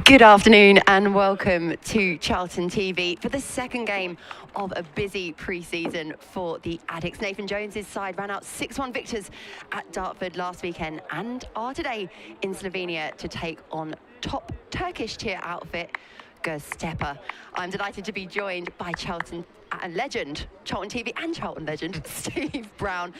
Good afternoon and welcome to Charlton TV for the second game of a busy pre-season for the Addicks. Nathan Jones's side ran out 6-1 victors at Dartford last weekend and are today in Slovenia to take on top Turkish tier outfit Göztepe. I'm delighted to be joined by Charlton legend, Charlton TV and Charlton legend, Steve Brown,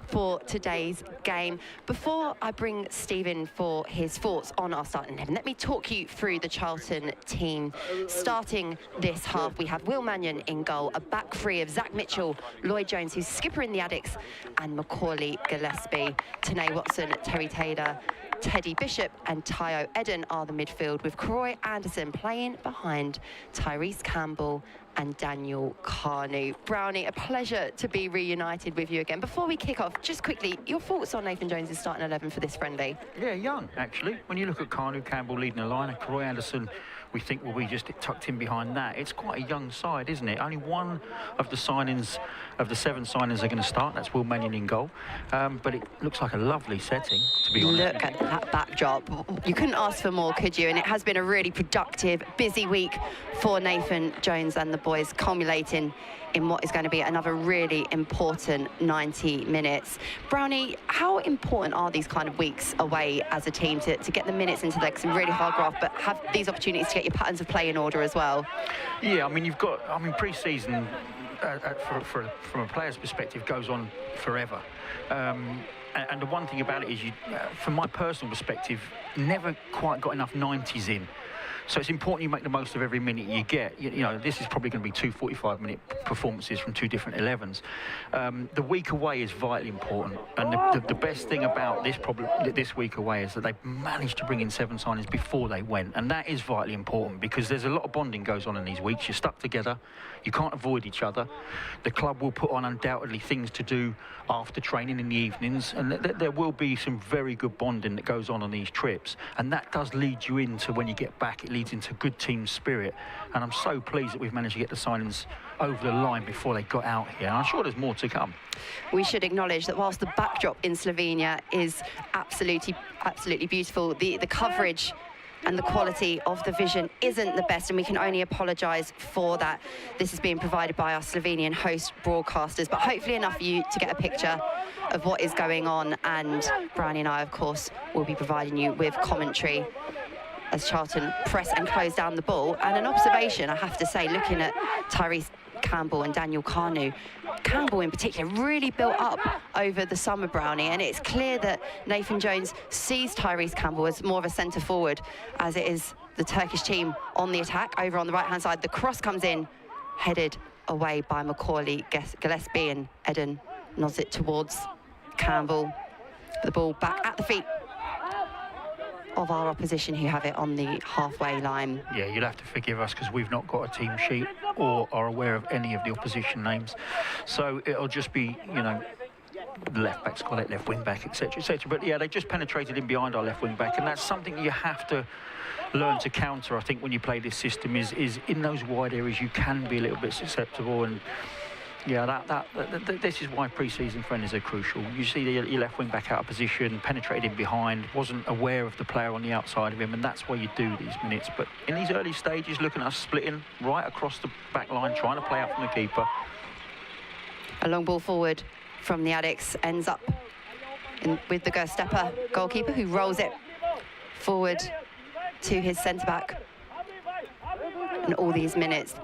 for today's game. Before I bring Steve in for his thoughts on our starting 11, let me talk you through the Charlton team. Starting this half, we have Will Mannion in goal, a back three of Zach Mitchell, Lloyd Jones, who's skipper in the Addicks, and Macaulay Gillespie. Tanae Watson, Terry Taylor, Teddy Bishop and Tayo Eden are the midfield, with Croy Anderson playing behind Tyrese Campbell and Daniel Carnu. Brownie, a pleasure to be reunited with you again. Before we kick off, just quickly, your thoughts on Nathan Jones' starting 11 for this friendly? Yeah, young, actually. When you look at Carnu, Campbell leading the line, and Croy Anderson, we think will be just tucked in behind that. It's quite a young side, isn't it? Only one of the signings, of the 7 signings, are going to start. That's Will Mannion in goal. But it looks like a lovely setting, to be honest. Look at that backdrop. You couldn't ask for more, could you? And it has been a really productive, busy week for Nathan Jones and the boys, culminating in what is going to be another really important 90 minutes. Brownie, how important are these kind of weeks away as a team to get the minutes into like some really hard graft, but have these opportunities to get your patterns of play in order as well? Yeah, I mean, pre-season, from a player's perspective, goes on forever. And the one thing about it is, from my personal perspective, never quite got enough 90s in. So it's important you make the most of every minute you get. You know, this is probably going to be 2 45-minute performances from 2 different 11s. The week away is vitally important. And the best thing about this week away is that they've managed to bring in 7 signings before they went. And that is vitally important because there's a lot of bonding goes on in these weeks. You're stuck together. You can't avoid each other. The club will put on undoubtedly things to do after training in the evenings. And there will be some very good bonding that goes on these trips. And that does lead you into, when you get back, it leads into good team spirit. And I'm so pleased that we've managed to get the signings over the line before they got out here. And I'm sure there's more to come. We should acknowledge that whilst the backdrop in Slovenia is absolutely beautiful, the coverage and the quality of the vision isn't the best, and we can only apologise for that. This is being provided by our Slovenian host broadcasters, but hopefully enough for you to get a picture of what is going on. And Brownie and I, of course, will be providing you with commentary as Charlton press and close down the ball. And an observation, I have to say, looking at Tyrese Campbell and Daniel Carnu, Campbell in particular really built up over the summer, Brownie, and it's clear that Nathan Jones sees Tyrese Campbell as more of a centre forward, as it is the Turkish team on the attack. Over on the right hand side, the cross comes in, headed away by Macaulay Gillespie, and Eden nods it towards Campbell. The ball back at the feet of our opposition, who have it on the halfway line. Yeah, you'll have to forgive us because we've not got a team sheet or are aware of any of the opposition names. So it'll just be, you know, the left back's got it, left wing back, etc., etc. But yeah, they just penetrated in behind our left wing back, and that's something you have to learn to counter. I think when you play this system is in those wide areas you can be a little bit susceptible. And yeah, this is why pre-season friendlies are crucial. You see your left wing back out of position, penetrated in behind, wasn't aware of the player on the outside of him, and that's why you do these minutes. But in these early stages, looking at us splitting right across the back line, trying to play out from the keeper. A long ball forward from the Addicks ends up with the Göztepe goalkeeper, who rolls it forward to his centre-back. And all these minutes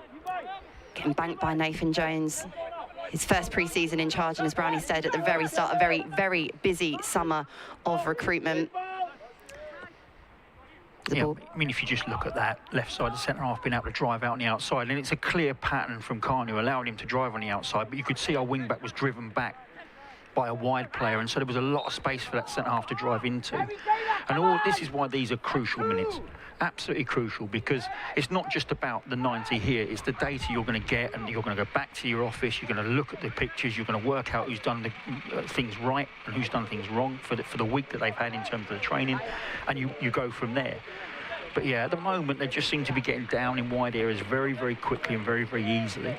getting banked by Nathan Jones. His first pre-season in charge, and as Brownie said at the very start, a very, very busy summer of recruitment. Yeah, I mean, if you just look at that left side, the centre-half being able to drive out on the outside, and it's a clear pattern from Carney allowing him to drive on the outside, but you could see our wing-back was driven back by a wide player, and so there was a lot of space for that centre-half to drive into. And all this is why these are crucial minutes. Absolutely crucial, because it's not just about the 90 here, it's the data you're going to get, and you're going to go back to your office, you're going to look at the pictures, you're going to work out who's done the things right and who's done things wrong for the week that they've had in terms of the training, and you go from there. But yeah, at the moment they just seem to be getting down in wide areas very, very quickly and very, very easily.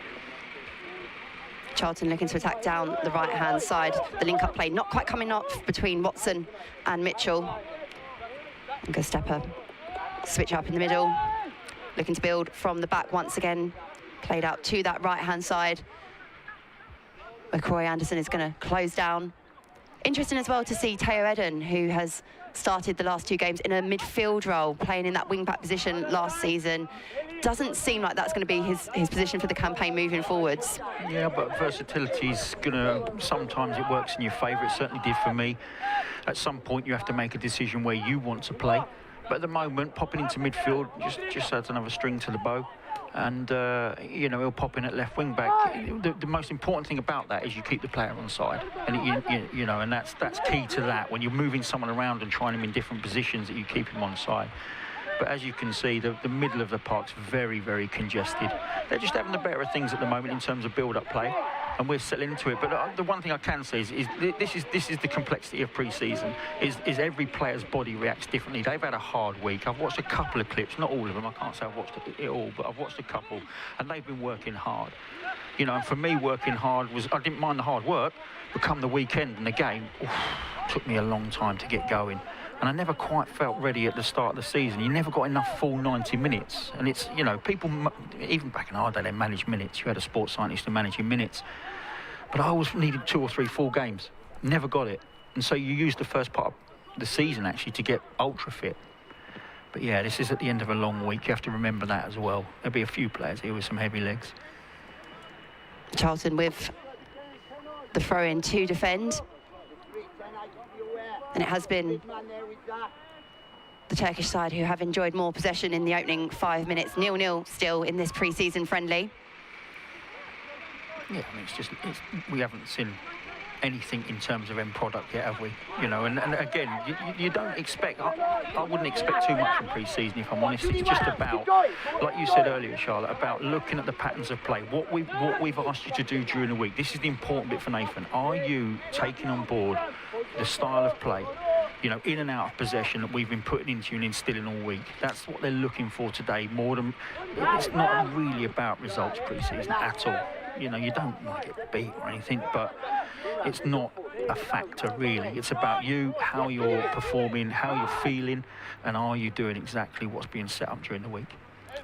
Charlton looking to attack down the right-hand side. The link-up play not quite coming off between Watson and Mitchell. And Göztepe switch up in the middle, looking to build from the back once again. Played out to that right-hand side, where Croy Anderson is going to close down. Interesting as well to see Theo Eden, who has started the last 2 games in a midfield role, playing in that wing-back position last season. Doesn't seem like that's going to be his position for the campaign moving forwards. Yeah, but versatility is going to, sometimes it works in your favour. It certainly did for me. At some point you have to make a decision where you want to play. But at the moment, popping into midfield just adds another string to the bow. And, you know, he'll pop in at left wing back. The most important thing about that is you keep the player on side. And, you know, and that's key to that. When you're moving someone around and trying him in different positions, that you keep him on side. But as you can see, the middle of the park's very, very congested. They're just having the better of things at the moment in terms of build-up play, and we're settling into it. But the one thing I can say is this is the complexity of pre-season. Is every player's body reacts differently. They've had a hard week. I've watched a couple of clips, not all of them. I can't say I've watched it all, but I've watched a couple, and they've been working hard. You know, and for me, working hard was, I didn't mind the hard work, but come the weekend and the game, took me a long time to get going. And I never quite felt ready at the start of the season. You never got enough full 90 minutes. And it's, you know, people, even back in our day, they managed minutes. You had a sports scientist to manage your minutes. But I always needed 2 or 3 full games. Never got it. And so you use the first part of the season, actually, to get ultra fit. But yeah, this is at the end of a long week. You have to remember that as well. There'll be a few players here with some heavy legs. Charlton with the throw-in to defend. And it has been the Turkish side who have enjoyed more possession in the opening 5 minutes. 0-0 still in this pre-season friendly. Yeah, I mean, we haven't seen anything in terms of end product yet, have we? You know, and again, you don't expect, I wouldn't expect too much from pre-season, if I'm honest. It's just about, like you said earlier, Charlotte, about looking at the patterns of play, what we've asked you to do during the week. This is the important bit for Nathan. Are you taking on board the style of play, you know, in and out of possession that we've been putting into you and instilling all week? That's what they're looking for today, more than, it's not really about results pre-season at all. You know, you don't want to get beat or anything, but it's not a factor really. It's about you, how you're performing, how you're feeling, and are you doing exactly what's being set up during the week.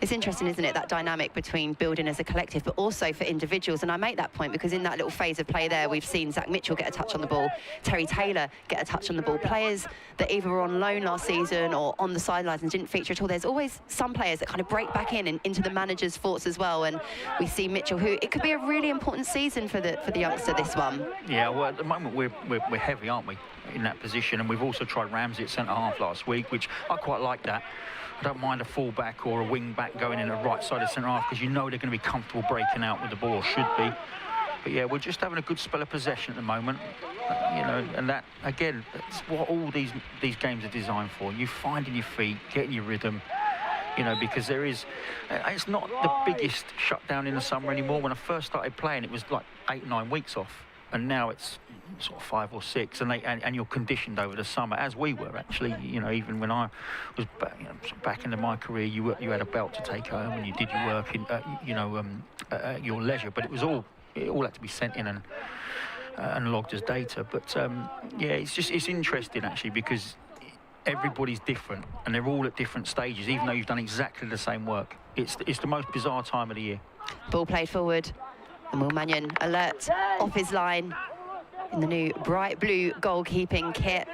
It's interesting, isn't it, that dynamic between building as a collective, but also for individuals. And I make that point because in that little phase of play there, we've seen Zach Mitchell get a touch on the ball, Terry Taylor get a touch on the ball. Players that either were on loan last season or on the sidelines and didn't feature at all. There's always some players that kind of break back in and into the manager's thoughts as well. And we see Mitchell, who it could be a really important season for the youngster, this one. Yeah, well, at the moment we're heavy, aren't we, in that position? And we've also tried Ramsey at centre-half last week, which I quite like that. I don't mind a full-back or a wing-back going in the right side of centre-half because you know they're going to be comfortable breaking out with the ball, should be. But yeah, we're just having a good spell of possession at the moment, you know, and that, again, that's what all these games are designed for. You finding your feet, getting your rhythm, you know, because there is, it's not the biggest shutdown in the summer anymore. When I first started playing, it was like 8 or 9 weeks off. And now it's sort of 5 or 6, and you're conditioned over the summer, as we were actually. You know, even when I was back into my career, you had a belt to take home, and you did your work in, at your leisure. But it all had to be sent in and logged as data. But yeah, it's interesting actually because everybody's different, and they're all at different stages, even though you've done exactly the same work. It's the most bizarre time of the year. Ball played forward. And Will Mannion alert off his line. in the new bright blue goalkeeping kit.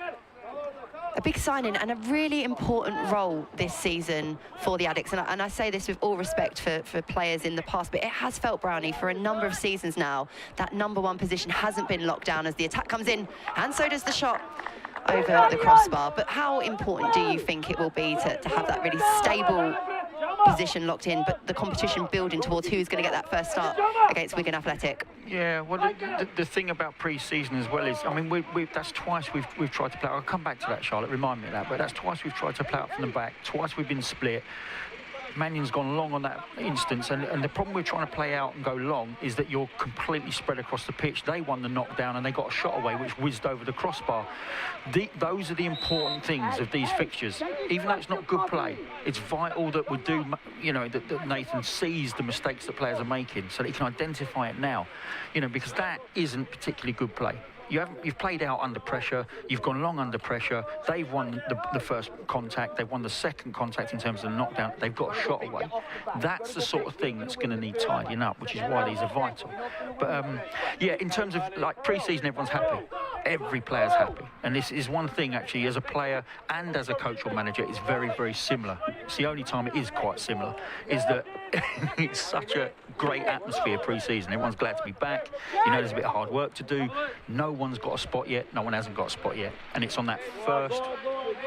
A big signing and a really important role this season for the Addicks. And I say this with all respect for players in the past, but it has felt, Brownie, for a number of seasons now, that #1 position hasn't been locked down as the attack comes in, and so does the shot over the crossbar. But how important do you think it will be to have that really stable position locked in, but the competition building towards who's going to get that first start against Wigan Athletic? Yeah, well, the thing about pre-season as well is, I mean, that's twice we've tried to play. I'll come back to that, Charlotte, remind me of that, but that's twice we've tried to play out from the back, twice we've been split. Mannion's gone long on that instance, and the problem we're trying to play out and go long is that you're completely spread across the pitch. They won the knockdown and they got a shot away which whizzed over the crossbar. Those are the important things of these fixtures. Even though it's not good play, it's vital that we do, you know, that Nathan sees the mistakes that players are making so that he can identify it now, you know, because that isn't particularly good play. You've played out under pressure, you've gone long under pressure, they've won the first contact, they've won the second contact in terms of the knockdown, they've got a shot away. That's the sort of thing that's going to need tidying up, which is why these are vital. But yeah, in terms of like pre-season, everyone's happy. Every player's happy. And this is one thing actually, as a player and as a coach or manager, it's very, very similar. It's the only time it is quite similar, is that it's such a great atmosphere pre-season. Everyone's glad to be back. You know, there's a bit of hard work to do. No one's got a spot yet. No one hasn't got a spot yet. And it's on that first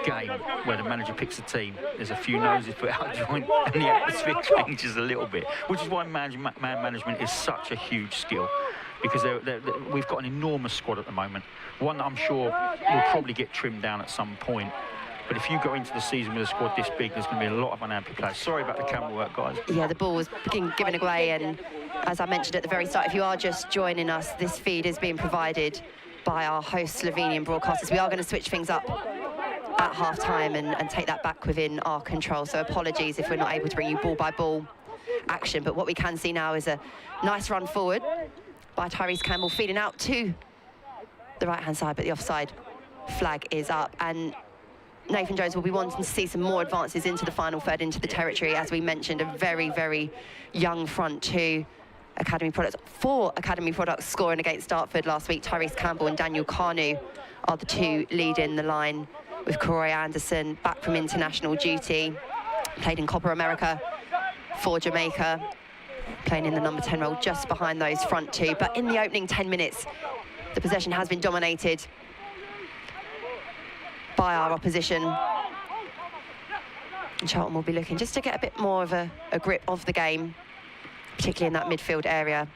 game where the manager picks a team. There's a few noses put out of joint and the atmosphere changes a little bit, which is why man management is such a huge skill. Because we've got an enormous squad at the moment. One that I'm sure will probably get trimmed down at some point. But if you go into the season with a squad this big, there's going to be a lot of unhappy players. Sorry about the camera work, guys. Yeah, the ball was given away, and as I mentioned at the very start, if you are just joining us, this feed is being provided by our host Slovenian broadcasters. We are going to switch things up at half-time and take that back within our control. So apologies if we're not able to bring you ball-by-ball action. But what we can see now is a nice run forward by Tyrese Campbell, feeding out to the right-hand side, but the offside flag is up. And Nathan Jones will be wanting to see some more advances into the final third, into the territory. As we mentioned, a very, very young front two academy products. 4 academy products scoring against Dartford last week. Tyrese Campbell and Daniel Carnu are the 2 leading the line, with Karoy Anderson back from international duty. Played in Copa America for Jamaica, playing in the number 10 role just behind those front 2. But in the opening 10 minutes, the possession has been dominated by our opposition. And Charlton will be looking just to get a bit more of a grip of the game, particularly in that midfield area.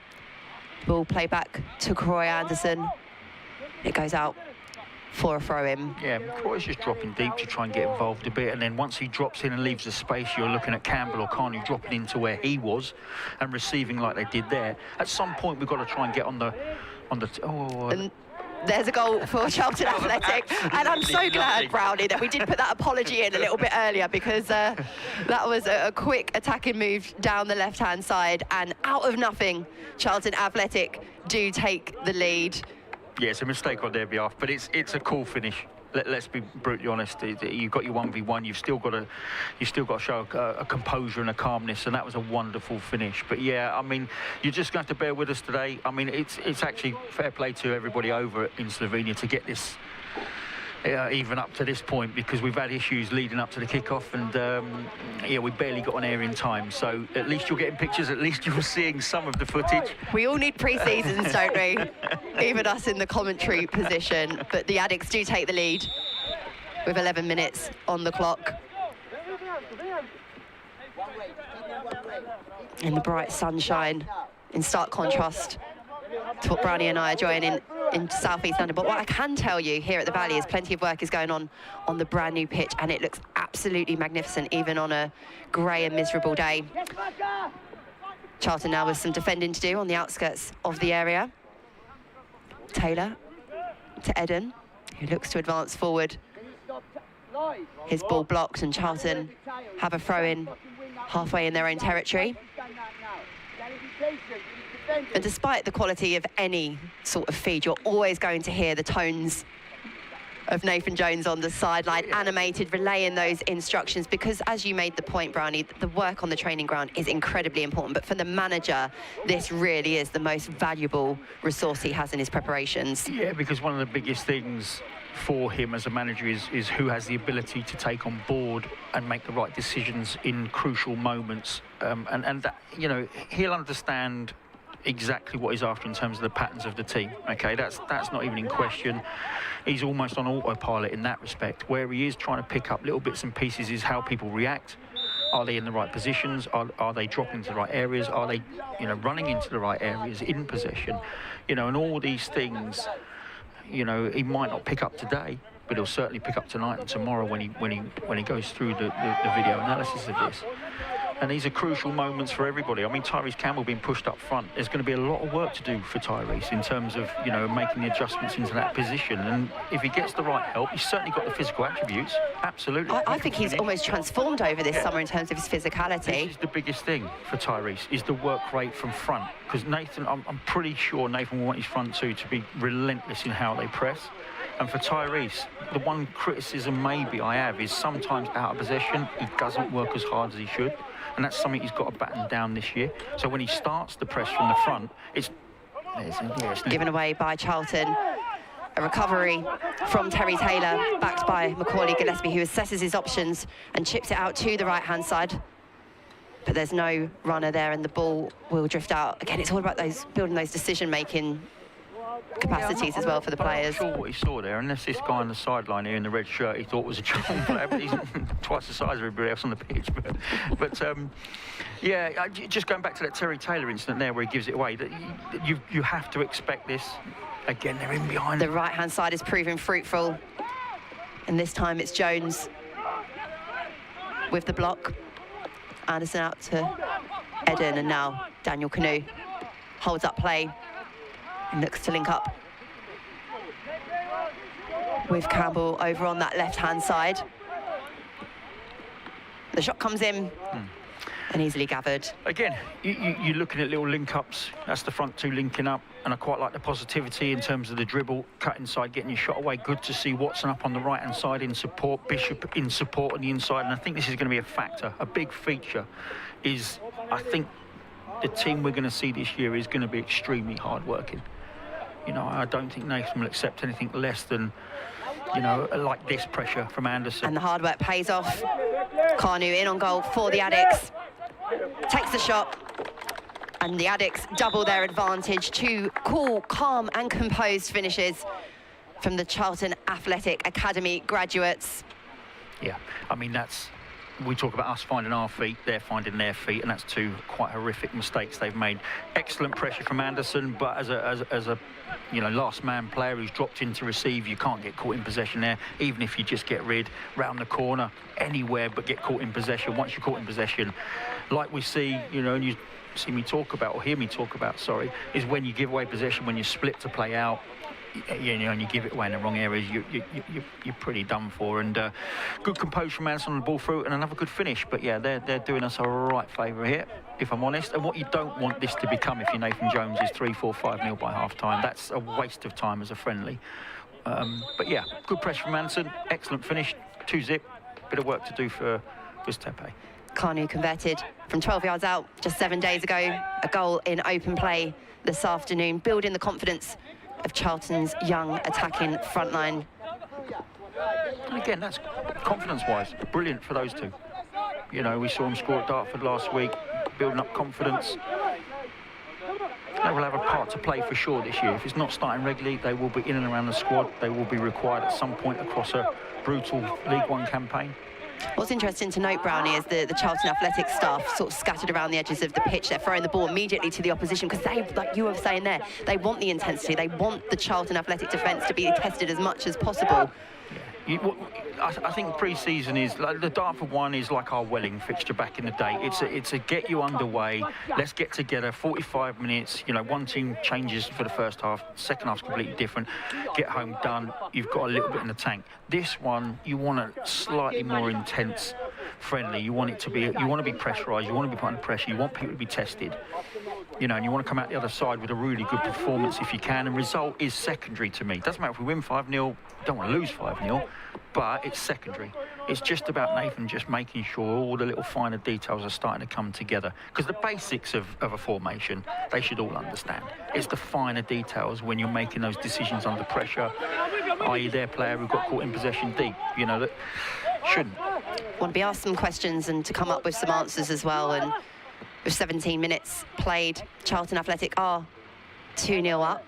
Ball play back to Karoy Anderson. It goes out for a throw-in. Yeah, Karoy's just dropping deep to try and get involved a bit, and then once he drops in and leaves the space, you're looking at Campbell or Carney dropping into where he was and receiving like they did there. At some point, we've got to try and get on the And there's a goal for Charlton Athletic, and I'm so glad, Brownie, that we did put that apology in a little bit earlier, because that was a quick attacking move down the left-hand side, and out of nothing, Charlton Athletic do take the lead. Yeah, it's a mistake on their behalf, but it's a cool finish. Let's be brutally honest. You've got your 1v1. You've still got to show a composure and a calmness, and that was a wonderful finish. But yeah, I mean, you're just going to have to bear with us today. I mean, it's actually fair play to everybody over in Slovenia to get this even up to this point, because we've had issues leading up to the kickoff, and yeah, we barely got on air in time. So at least you're getting pictures. At least you're seeing some of the footage. We all need pre-seasons, don't we? Even us in the commentary position. But the Addicks do take the lead with 11 minutes on the clock. In the bright sunshine, in stark contrast to what Brownie and I are enjoying in South East London. But what I can tell you here at the Valley is plenty of work is going on the brand new pitch, and it looks absolutely magnificent, even on a grey and miserable day. Charlton now with some defending to do on the outskirts of the area. Taylor to Eden, who looks to advance forward. His ball blocked, and Charlton have a throw-in halfway in their own territory. And despite the quality of any sort of feed, you're always going to hear the tones of Nathan Jones on the sideline, animated, relaying those instructions, because as you made the point, Brownie, the work on the training ground is incredibly important, but for the manager, this really is the most valuable resource he has in his preparations. Yeah, because one of the biggest things for him as a manager is who has the ability to take on board and make the right decisions in crucial moments, and that, you know, he'll understand exactly what he's after in terms of the patterns of the team. Okay, that's not even in question. He's almost on autopilot in that respect. Where he is trying to pick up little bits and pieces is how people react. Are they in the right positions? Are they dropping to the right areas? Are they, you know, running into the right areas in possession? You know, and all these things, you know, he might not pick up today, but he'll certainly pick up tonight and tomorrow when he goes through the video analysis of this. And these are crucial moments for everybody. I mean, Tyrese Campbell being pushed up front, there's going to be a lot of work to do for Tyrese in terms of, you know, making the adjustments into that position. And if he gets the right help, he's certainly got the physical attributes. Absolutely. I think he's almost transformed over this summer in terms of his physicality. This is the biggest thing for Tyrese, is the work rate from front. Because Nathan, I'm pretty sure Nathan will want his front two to be relentless in how they press. And for Tyrese, the one criticism maybe I have is sometimes out of possession, he doesn't work as hard as he should. And that's something he's got to batten down this year. So when he starts the press from the front, it's given away by Charlton. A recovery from Terry Taylor, backed by Macaulay Gillespie, who assesses his options and chips it out to the right-hand side. But there's no runner there, and the ball will drift out. Again, it's all about building those decision-making capacities as well for the players. I'm not sure what he saw there, unless this guy on the sideline here in the red shirt he thought was a Charlton player, but he's twice the size of everybody else on the pitch. But yeah, just going back to that Terry Taylor incident there where he gives it away, that you have to expect this. Again, they're in behind. The right-hand side is proving fruitful, and this time it's Jones with the block. Anderson out to Eden, and now Daniel Canoe holds up play and looks to link up with Campbell over on that left-hand side. The shot comes in and easily gathered. Again, you're looking at little link-ups. That's the front two linking up, and I quite like the positivity in terms of the dribble, cut inside, getting your shot away. Good to see Watson up on the right-hand side in support, Bishop in support on the inside, and I think this is going to be a factor. A big feature is, I think, the team we're going to see this year is going to be extremely hard-working. You know, I don't think Nathan will accept anything less than, you know, like this pressure from Anderson. And the hard work pays off. Carnu in on goal for the Addicks. Takes the shot. And the Addicks double their advantage. Two cool, calm and composed finishes from the Charlton Athletic Academy graduates. Yeah, I mean, we talk about us finding our feet, they're finding their feet, and that's two quite horrific mistakes they've made. Excellent pressure from Anderson, but as a you know, last man player who's dropped in to receive, you can't get caught in possession there, even if you just get rid round the corner, anywhere but get caught in possession. Once you're caught in possession, like we see, you know, and you see me talk about, or hear me talk about, sorry, is when you give away possession, when you split to play out, you know, and you give it away in the wrong areas, you're pretty done for. And good composure from Anderson on the ball through, and another good finish. But yeah, they're doing us a right favour here, if I'm honest. And what you don't want this to become, if you're Nathan Jones, is 3-4, 5-0 by half-time. That's a waste of time as a friendly. But yeah, good pressure from Anderson, excellent finish, 2-zip, bit of work to do for Göztepe. Carnu converted from 12 yards out just 7 days ago. A goal in open play this afternoon, building the confidence of Charlton's young attacking front line. And again, that's confidence-wise brilliant for those two. You know, we saw them score at Dartford last week, building up confidence. They will have a part to play for sure this year. If it's not starting regularly, they will be in and around the squad. They will be required at some point across a brutal League One campaign. What's interesting to note, Brownie, is the Charlton Athletic staff sort of scattered around the edges of the pitch. They're throwing the ball immediately to the opposition because they, like you were saying there, they want the intensity. They want the Charlton Athletic defence to be tested as much as possible. I think pre-season is like the Dartford one is like our Welling fixture back in the day. It's a get you underway. Let's get together. 45 minutes. You know, one team changes for the first half. Second half's completely different. Get home done. You've got a little bit in the tank. This one you want a slightly more intense, friendly. You want it to be. You want to be pressurised. You want to be put under pressure. You want people to be tested. You know, and you want to come out the other side with a really good performance if you can, and result is secondary to me. It doesn't matter if we win 5-0, don't want to lose 5-0, but it's secondary. It's just about Nathan just making sure all the little finer details are starting to come together. Because the basics of a formation, they should all understand. It's the finer details when you're making those decisions under pressure, i.e. their player who got caught in possession deep, you know, that shouldn't. Want to be asked some questions and to come up with some answers as well. And with 17 minutes played, Charlton Athletic are 2-0 up.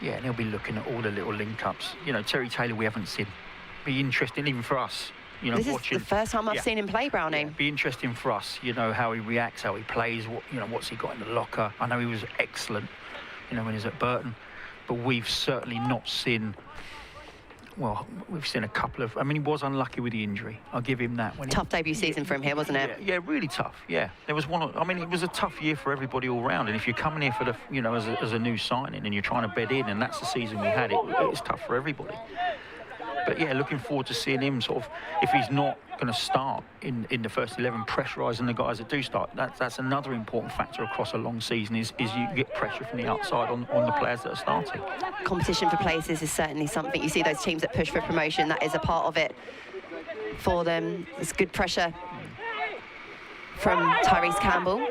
Yeah, and he'll be looking at all the little link-ups. You know, Terry Taylor we haven't seen. Be interesting even for us, you know, this watching. Is the first time I've seen him play, Brownie. Yeah, be interesting for us, you know, how he reacts, how he plays, what's he got in the locker. I know he was excellent, you know, when he was at Burton, but we've certainly not seen. Well, we've seen a couple of. I mean, he was unlucky with the injury. I'll give him that. Tough debut season for him here, wasn't it? Yeah, really tough. Yeah, there was one. I mean, it was a tough year for everybody all round. And if you're coming here for the, you know, as a new signing and you're trying to bed in, and that's the season we had, it's tough for everybody. But yeah, looking forward to seeing him sort of, if he's not going to start in the first 11, pressurising the guys that do start. That's another important factor across a long season is you get pressure from the outside on the players that are starting. Competition for places is certainly something. You see those teams that push for promotion, that is a part of it for them. There's good pressure from Tyrese Campbell.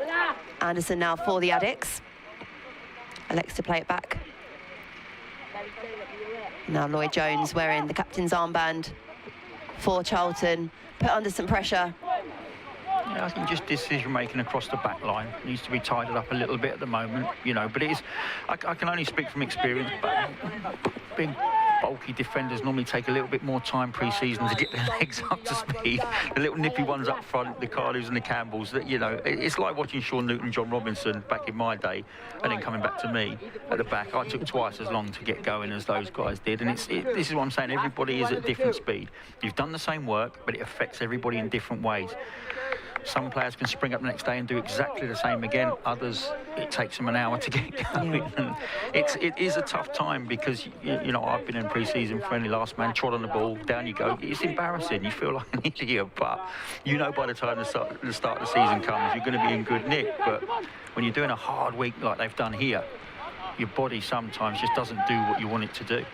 Anderson now for the Addicks. Elects to play it back. Now Lloyd Jones wearing the captain's armband for Charlton, put under some pressure. Yeah, I think just decision-making across the back line needs to be tidied up a little bit at the moment, you know, but it is, I can only speak from experience, but being bulky defenders normally take a little bit more time pre-season to get their legs up to speed. The little nippy ones up front, the Cardews and the Campbells, that, you know, it's like watching Sean Newton, John Robinson back in my day, and then coming back to me at the back. I took twice as long to get going as those guys did, and this is what I'm saying, everybody is at different speed. You've done the same work, but it affects everybody in different ways. Some players can spring up the next day and do exactly the same again. Others, it takes them an hour to get going. Yeah. And it is a tough time because, you know, I've been in pre-season friendly, last man, trod on the ball, down you go. It's embarrassing. You feel like an idiot, but you know by the time the start of the season comes, you're going to be in good nick. But when you're doing a hard week like they've done here, your body sometimes just doesn't do what you want it to do.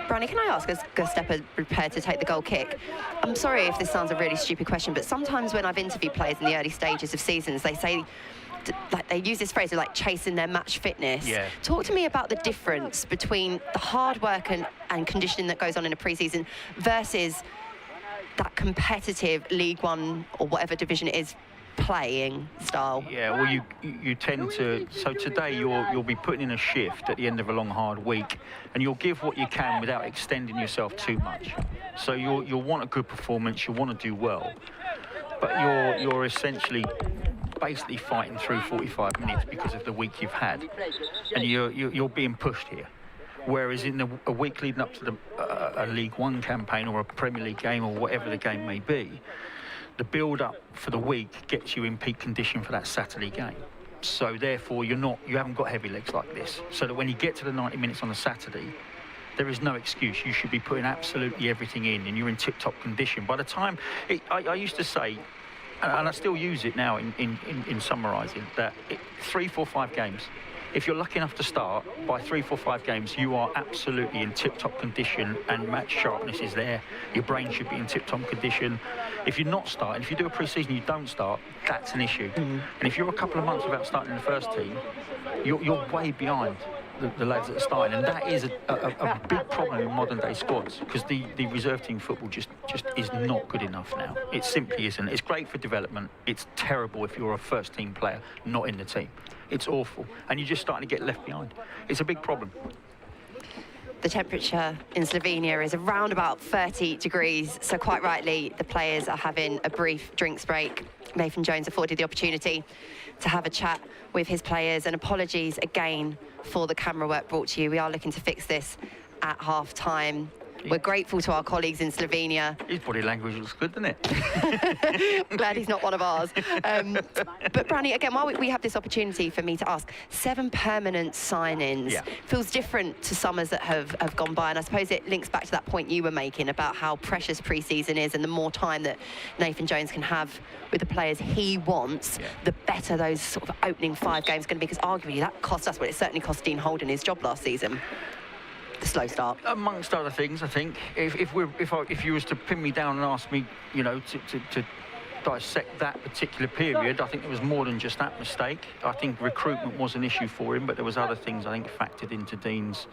Brownie, can I ask, as Göztepe prepared to take the goal kick? I'm sorry if this sounds a really stupid question, but sometimes when I've interviewed players in the early stages of seasons, they say, like, they use this phrase of like chasing their match fitness. Yeah. Talk to me about the difference between the hard work and conditioning that goes on in a pre-season versus that competitive League One or whatever division it is playing style. Yeah, well, you tend to. So today you'll be putting in a shift at the end of a long hard week, and you'll give what you can without extending yourself too much. So you'll want a good performance, you'll want to do well, but you're essentially basically fighting through 45 minutes because of the week you've had, and you're being pushed here. Whereas in a week leading up to a League One campaign or a Premier League game or whatever the game may be, the build-up for the week gets you in peak condition for that Saturday game. So therefore, you haven't got heavy legs like this. So that when you get to the 90 minutes on a Saturday, there is no excuse. You should be putting absolutely everything in, and you're in tip-top condition. By the time, I used to say, and I still use it now in summarising, that 3, 4, 5 games. If you're lucky enough to start, by 3, 4, 5 games, you are absolutely in tip-top condition and match sharpness is there. Your brain should be in tip-top condition. If you're not starting, if you do a pre-season, you don't start, that's an issue. Mm-hmm. And if you're a couple of months without starting in the first team, you're way behind the lads that are starting. And that is a big problem in modern-day squads because the reserve team football just is not good enough now. It simply isn't. It's great for development. It's terrible if you're a first-team player not in the team. It's awful, and you're just starting to get left behind. It's a big problem. The temperature in Slovenia is around about 30 degrees, so quite rightly, the players are having a brief drinks break. Nathan Jones afforded the opportunity to have a chat with his players, and apologies again for the camera work brought to you. We are looking to fix this at half-time. We're grateful to our colleagues in Slovenia. His body language looks good, doesn't it? I'm glad he's not one of ours. But Brandy, again, while we have this opportunity for me to ask, 7 permanent signings feels different to summers that have gone by, and I suppose it links back to that point you were making about how precious pre-season is, and the more time that Nathan Jones can have with the players he wants, the better those sort of opening 5 games are going to be, because arguably that cost us, well, it certainly cost Dean Holden his job last season. The slow start. Amongst other things, I think, if you was to pin me down and ask me, you know, to dissect that particular period, I think there was more than just that mistake. I think recruitment was an issue for him, but there was other things I think factored into Dean's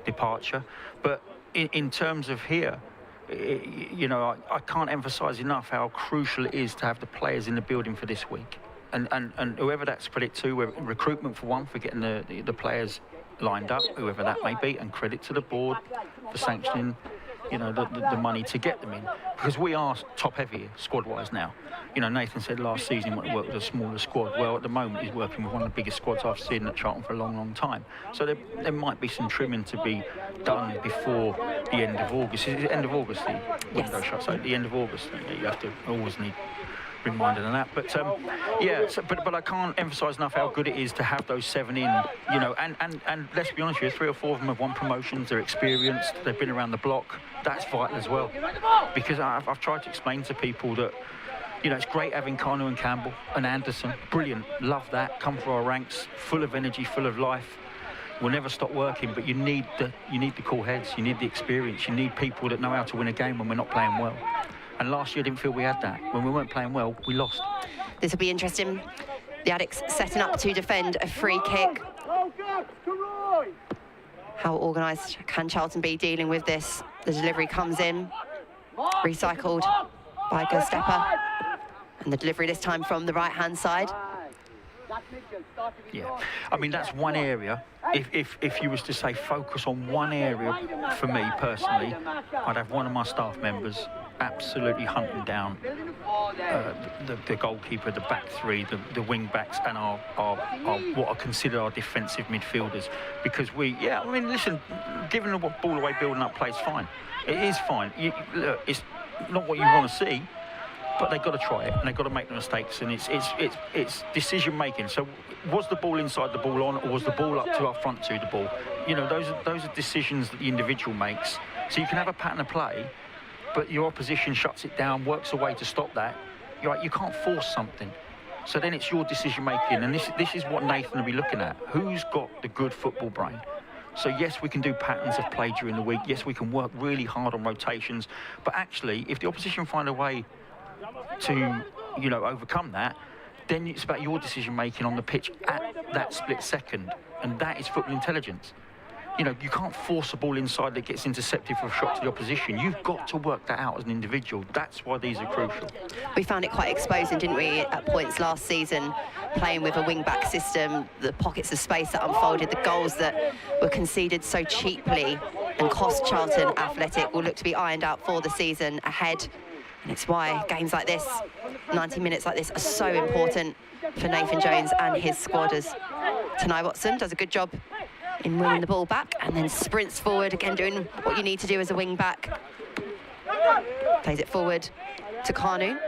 departure. But in terms of here, you know, I can't emphasise enough how crucial it is to have the players in the building for this week, and whoever that's credit to, recruitment for one, for getting the players lined up, whoever that may be, and credit to the board for sanctioning, you know, the money to get them in, because we are top heavy squad-wise now. You know, Nathan said last season he wanted to work with a smaller squad. Well, at the moment he's working with one of the biggest squads I've seen at Charlton for a long time. So there might be some trimming to be done before the end of August. Is it end of August the window shuts? So at the end of August, you have to always need reminded of that, but but I can't emphasise enough how good it is to have those 7 in, you know, and let's be honest with you, 3 or 4 of them have won promotions, they're experienced, they've been around the block. That's vital as well, because I've tried to explain to people that, you know, it's great having Kanu and Campbell and Anderson, brilliant, love that, come through our ranks, full of energy, full of life. We'll never stop working, but you need the cool heads, you need the experience, you need people that know how to win a game when we're not playing well. And last year I didn't feel we had that. When we weren't playing well, we lost. This will be interesting. The Addicks setting up to defend a free kick. How organised can Charlton be dealing with this? The delivery comes in, recycled by Göztepe. And the delivery this time from the right-hand side. Yeah, I mean, that's one area. If you was to say focus on one area, for me personally, I'd have one of my staff members absolutely hunting down the goalkeeper, the back 3, the wing backs, and our what are considered our defensive midfielders, because I mean, listen, giving the ball away, building up play is fine. It is fine. Look, it's not what you want to see, but they've got to try it, and they've got to make the mistakes, and it's decision making. So was the ball inside the ball on, or was the ball up to our front to the ball? You know, those are decisions that the individual makes. So you can have a pattern of play, but your opposition shuts it down, works a way to stop that. You're right, you can't force something. So then it's your decision making, and this is what Nathan will be looking at. Who's got the good football brain? So yes, we can do patterns of play during the week. Yes, we can work really hard on rotations. But actually, if the opposition find a way to, you know, overcome that, then it's about your decision making on the pitch at that split second, and that is football intelligence. You know, you can't force a ball inside that gets intercepted for a shot to the opposition. You've got to work that out as an individual. That's why these are crucial. We found it quite exposing, didn't we, at points last season, playing with a wing-back system, the pockets of space that unfolded, the goals that were conceded so cheaply and cost Charlton Athletic will look to be ironed out for the season ahead. And it's why games like this, 90 minutes like this, are so important for Nathan Jones and his squad, as Tanai Watson does a good job in winning the ball back and then sprints forward, again doing what you need to do as a wing back. Plays it forward to Kanu.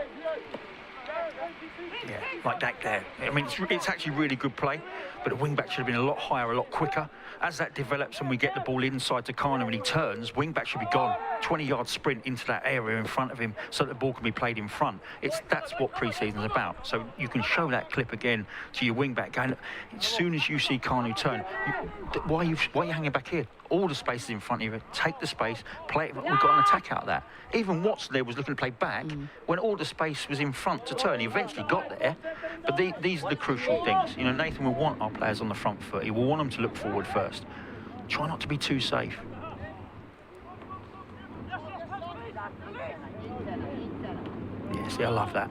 Yeah, like that there. I mean, it's actually really good play, but the wing back should have been a lot higher, a lot quicker. As that develops and we get the ball inside to Kanu and he turns, wing back should be gone. 20-yard sprint into that area in front of him so that the ball can be played in front. That's what pre-season is about. So you can show that clip again to your wing back going, as soon as you see Kanu turn, why are you hanging back here? All the space is in front of you. Take the space, play it. We've got an attack out of that. Even Watson there was looking to play back when all the space was in front to turn. He eventually got there, but these are the crucial things. You know, Nathan will want our players on the front foot. He will want them to look forward first. Try not to be too safe. Yeah, see, I love that.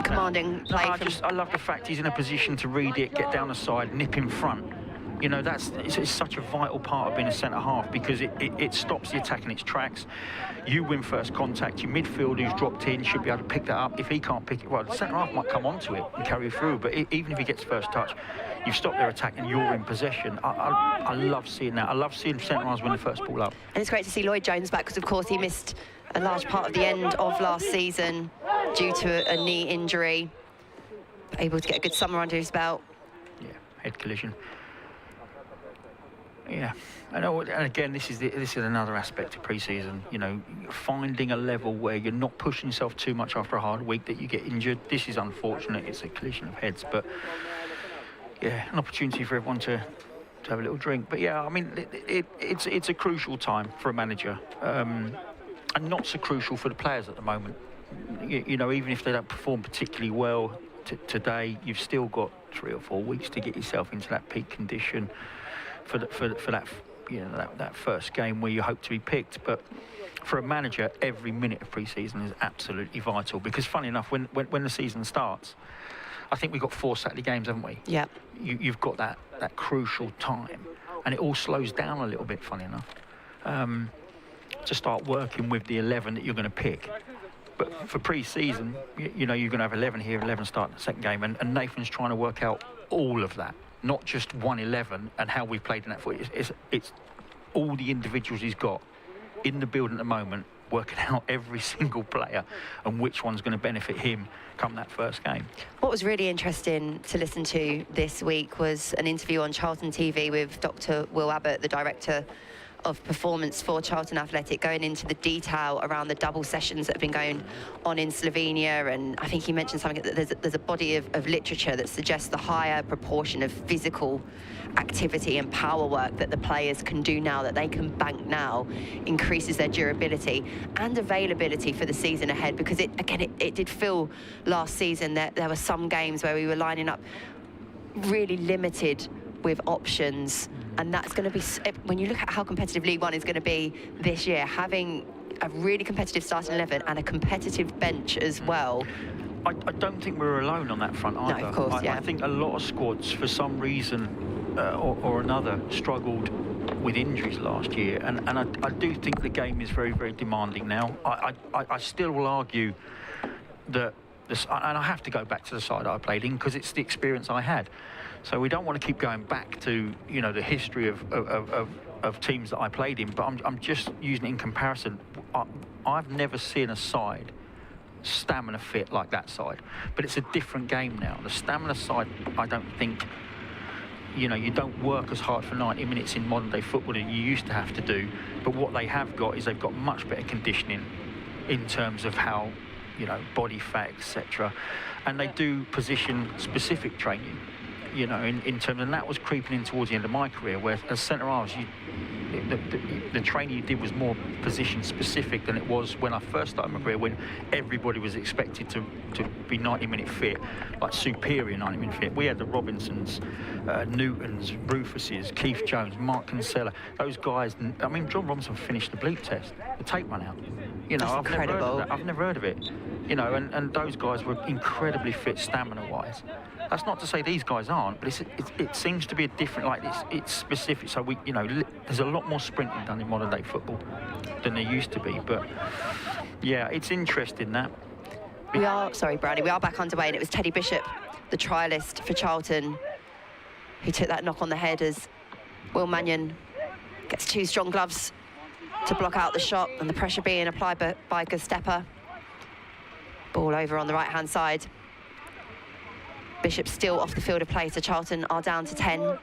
Commanding play. I love the fact he's in a position to read it, get down the side, nip in front. You know, it's such a vital part of being a centre-half, because it stops the attack in its tracks. You win first contact, your midfielder who's dropped in should be able to pick that up. If he can't pick it, well, the centre-half might come onto it and carry through, but even if he gets first touch, you've stopped their attack and you're in possession. I love seeing that. I love seeing centre-halves win the first ball up. And it's great to see Lloyd Jones back, because, of course, he missed a large part of the end of last season due to a knee injury. But able to get a good summer under his belt. Yeah, head collision. Yeah, I know, and again, this is another aspect of pre-season. You know, finding a level where you're not pushing yourself too much after a hard week that you get injured. This is unfortunate. It's a collision of heads, but yeah, an opportunity for everyone to have a little drink. But yeah, I mean, it's a crucial time for a manager, and not so crucial for the players at the moment. You know, even if they don't perform particularly well today, you've still got 3 or 4 weeks to get yourself into that peak condition for that, you know, that first game where you hope to be picked. But for a manager, every minute of pre-season is absolutely vital, because funny enough, when the season starts, I think we've got 4 Saturday games, haven't we? Yeah. You've got that crucial time, and it all slows down a little bit, funny enough, to start working with the 11 that you're going to pick. But for pre-season, you know, you're going to have 11 here, 11 starting the second game, and Nathan's trying to work out all of that, not just 1-11 and how we played in that footy. It's all the individuals he's got in the building at the moment, working out every single player and which one's going to benefit him come that first game. What was really interesting to listen to this week was an interview on Charlton TV with Dr. Will Abbott, the director of performance for Charlton Athletic, going into the detail around the double sessions that have been going on in Slovenia. And I think he mentioned something that there's a body of literature that suggests the higher proportion of physical activity and power work that the players can do now, that they can bank now, increases their durability and availability for the season ahead. Because it did feel last season that there were some games where we were lining up really limited with options, and that's going to be, when you look at how competitive League One is going to be this year, having a really competitive starting 11 and a competitive bench as well. I don't think we're alone on that front either. No, of course, yeah. I think a lot of squads, for some reason or another, struggled with injuries last year, and I do think the game is very, very demanding now. I still will argue that, and I have to go back to the side I played in, because it's the experience I had. So we don't want to keep going back to, you know, the history of teams that I played in, but I'm just using it in comparison. I've never seen a side stamina fit like that side, but it's a different game now. The stamina side, I don't think, you know, you don't work as hard for 90 minutes in modern day football than you used to have to do, but what they have got is they've got much better conditioning in terms of how, you know, body fat, etc. And they do position specific training, you know, in terms, and that was creeping in towards the end of my career, where as centre halves, the training you did was more position specific than it was when I first started my career, when everybody was expected to be 90-minute fit, like superior 90-minute fit. We had the Robinsons, Newtons, Rufuses, Keith Jones, Mark Kinsella, those guys. I mean, John Robinson finished the bleep test, the tape run out. You know, I've never heard of it. You know, and those guys were incredibly fit stamina-wise. That's not to say these guys aren't, but it seems to be a different, like it's specific. So you know, there's a lot more sprinting done in modern day football than there used to be. But yeah, it's interesting that. Sorry, Brownie, we are back underway, and it was Teddy Bishop, the trialist for Charlton, who took that knock on the head as Will Mannion gets 2 strong gloves to block out the shot, and the pressure being applied by Göztepe. Ball over on the right-hand side. Bishop still off the field of play, so Charlton are down to 10.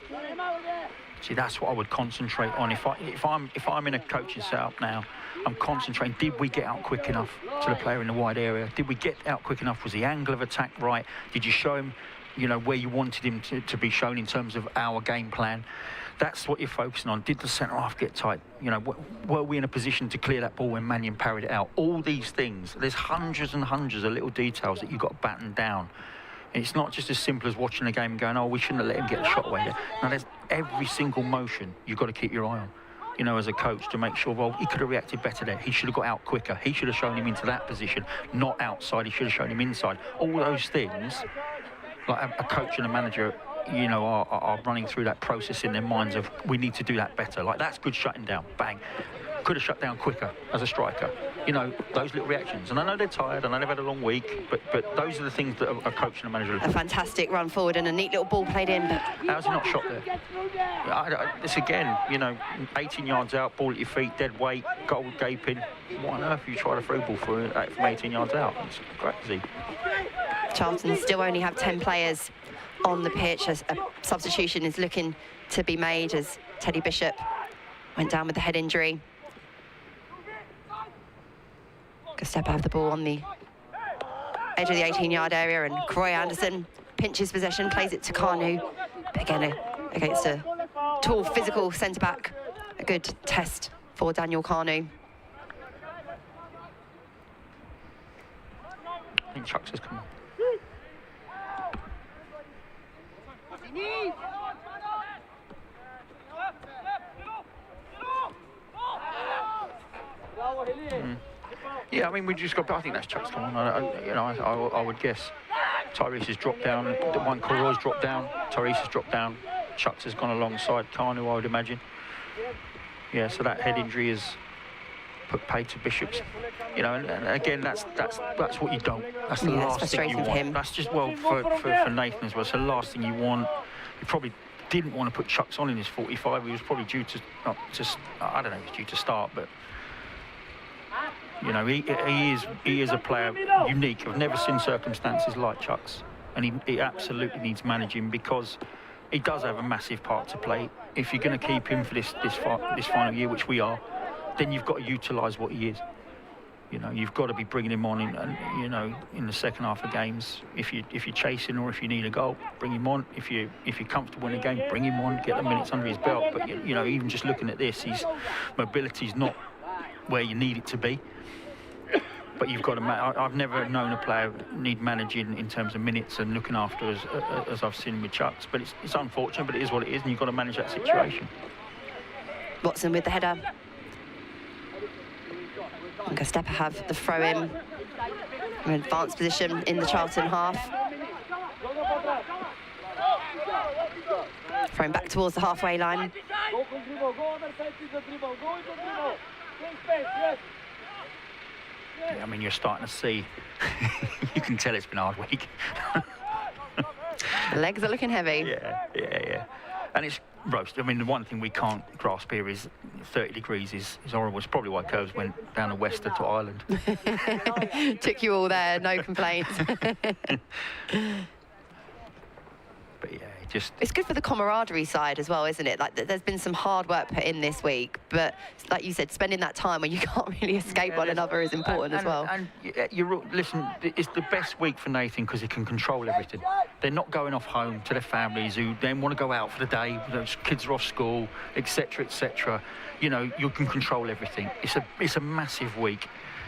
See, that's what I would concentrate on. If I'm in a coaching setup now, I'm concentrating. Did we get out quick enough to the player in the wide area? Did we get out quick enough? Was the angle of attack right? Did you show him, you know, where you wanted him to be shown in terms of our game plan? That's what you're focusing on. Did the centre half get tight? You know, were we in a position to clear that ball when Mannion parried it out? All these things. There's hundreds and hundreds of little details that you've got to batten down. And it's not just as simple as watching a game and going, oh, we shouldn't have let him get the shot away there. Now, there's every single motion you've got to keep your eye on, you know, as a coach, to make sure, well, he could have reacted better there. He should have got out quicker. He should have shown him into that position, not outside. He should have shown him inside. All those things, like a coach and a manager you know, are running through that process in their minds of, we need to do that better. Like, that's good shutting down, bang. Could have shut down quicker as a striker. You know, those little reactions. And I know they're tired, I know they've had a long week, but those are the things that a coach and a manager... A fantastic run forward and a neat little ball played in. But how's he not shot there? This again, you know, 18 yards out, ball at your feet, dead weight, goal gaping. What on earth are you trying to through ball from 18 yards out? It's crazy. Charlton still only have 10 players on the pitch as a substitution is looking to be made as Teddy Bishop went down with the head injury. Göztepe have the ball on the edge of the 18-yard area, and Croy Anderson pinches possession, plays it to Kanu. But again, against a tall, physical centre-back, a good test for Daniel Kanu. I think Chucks has come. Yeah, I mean, we just got. I think that's Chuck's come on. You know, I would guess. Tyrese has dropped down. The one Corroy's dropped down. Tyrese has dropped down. Chucks has gone alongside Kanu, I would imagine. Yeah, so that head injury has put pay to Bishop's. You know, and again, that's what you don't. That's the last thing you want. Him. That's just, well, for Nathan as well. It's the last thing you want. You probably didn't want to put Chucks on in his 45. He was probably due to, not just, I don't know, he was due to start, but. You know, he is a player unique. I've never seen circumstances like Chucks, and he absolutely needs managing, because he does have a massive part to play. If you're going to keep him for this final year, which we are, then you've got to utilise what he is. You know, you've got to be bringing him on you know, in the second half of games. If you're chasing or if you need a goal, bring him on. If you're comfortable in the game, bring him on. Get the minutes under his belt. But you know, even just looking at this, his mobility's not where you need it to be. But you've got to. I've never known a player need managing in terms of minutes and looking after as I've seen with Chucks. But it's unfortunate, but it is what it is, and you've got to manage that situation. Watson with the header. And Göztepe have the throw-in. An advanced position in the Charlton half. Thrown back towards the halfway line. I mean, you're starting to see, you can tell it's been a hard week. The legs are looking heavy. Yeah. And it's roast. I mean, the one thing we can't grasp here is 30 degrees is horrible. It's probably why Curves went down to Wester to Ireland. Took you all there, no complaints. But yeah, just... It's good for the camaraderie side as well, isn't it? Like, there's been some hard work put in this week, but like you said, spending that time when you can't really escape one another is important as well. And listen, it's the best week for Nathan because he can control everything. They're not going off home to their families who then want to go out for the day. Those kids are off school, etc., etc. You know, you can control everything. It's a massive week.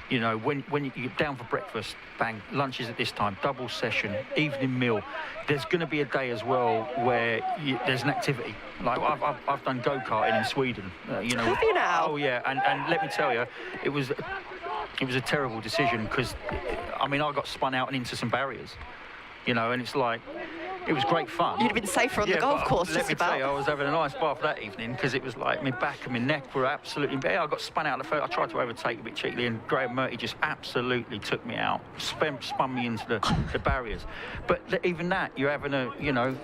You know, when you get down for breakfast, bang, lunch is at this time, double session, evening meal. There's going to be a day as well where there's an activity. Like I've done go-karting in Sweden. You know. Have you now? Oh yeah, and let me tell you, it was a terrible decision because, I mean, I got spun out and into some barriers. You know, and it's like, it was great fun. You'd have been safer on the golf course, just about. Let me tell you, I was having a nice bath that evening because it was like my back and my neck were absolutely bare. I got spun out of the first. I tried to overtake a bit cheekily, and Graham Murty just absolutely took me out, spun me into the barriers. But even that, you're having a, you know,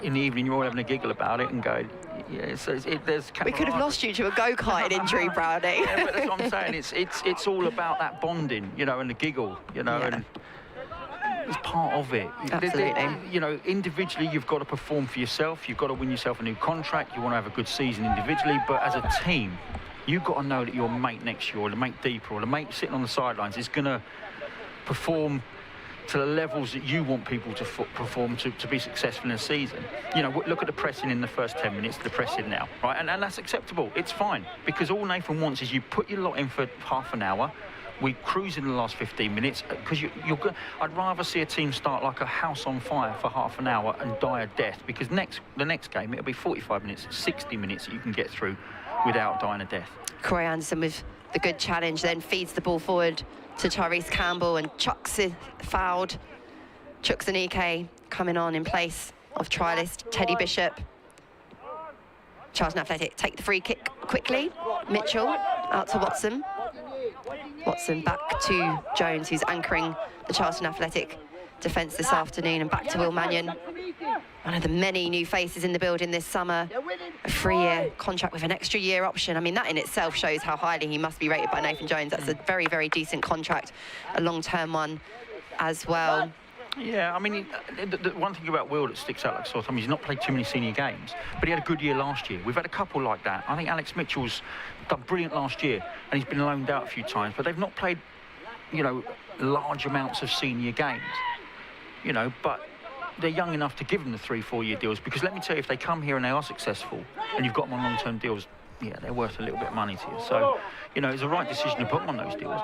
in the evening, you're all having a giggle about it and going, yeah, so there's... We could have lost you to a go-karting injury, Brownie. Yeah, but that's what I'm saying. It's all about that bonding, you know, and the giggle, you know, yeah. and... It's part of it. Absolutely. You know, individually, you've got to perform for yourself. You've got to win yourself a new contract. You want to have a good season individually. But as a team, you've got to know that your mate next to you, or the mate deeper, or the mate sitting on the sidelines is going to perform to the levels that you want people to perform to be successful in a season. You know, look at the pressing in the first 10 minutes, the pressing now, right? And that's acceptable. It's fine. Because all Nathan wants is you put your lot in for half an hour. We cruise in the last 15 minutes because you're good. I'd rather see a team start like a house on fire for half an hour and die a death, because the next game it'll be 45 minutes, 60 minutes that you can get through without dying a death. Croy Anderson with the good challenge, then feeds the ball forward to Tyrese Campbell, and Chucks is fouled. Chukwuemeka coming on in place of trialist Teddy Bishop. Charlton Athletic take the free kick quickly. Mitchell out to Watson. Watson back to Jones, who's anchoring the Charlton Athletic defence this afternoon, and back to Will Mannion. One of the many new faces in the building this summer. A 3-year contract with an extra year option. I mean, that in itself shows how highly he must be rated by Nathan Jones. That's a very, very decent contract, a long-term one as well. Yeah, I mean, the one thing about Will that sticks out like sore thumb, he's not played too many senior games, but he had a good year last year. We've had a couple like that. I think Alex Mitchell's done brilliant last year, and he's been loaned out a few times, but they've not played, you know, large amounts of senior games, you know, but they're young enough to give them the 3-4 year deals, because let me tell you, if they come here and they are successful and you've got them on long-term deals, yeah, they're worth a little bit of money to you. So, you know, it's the right decision to put them on those deals.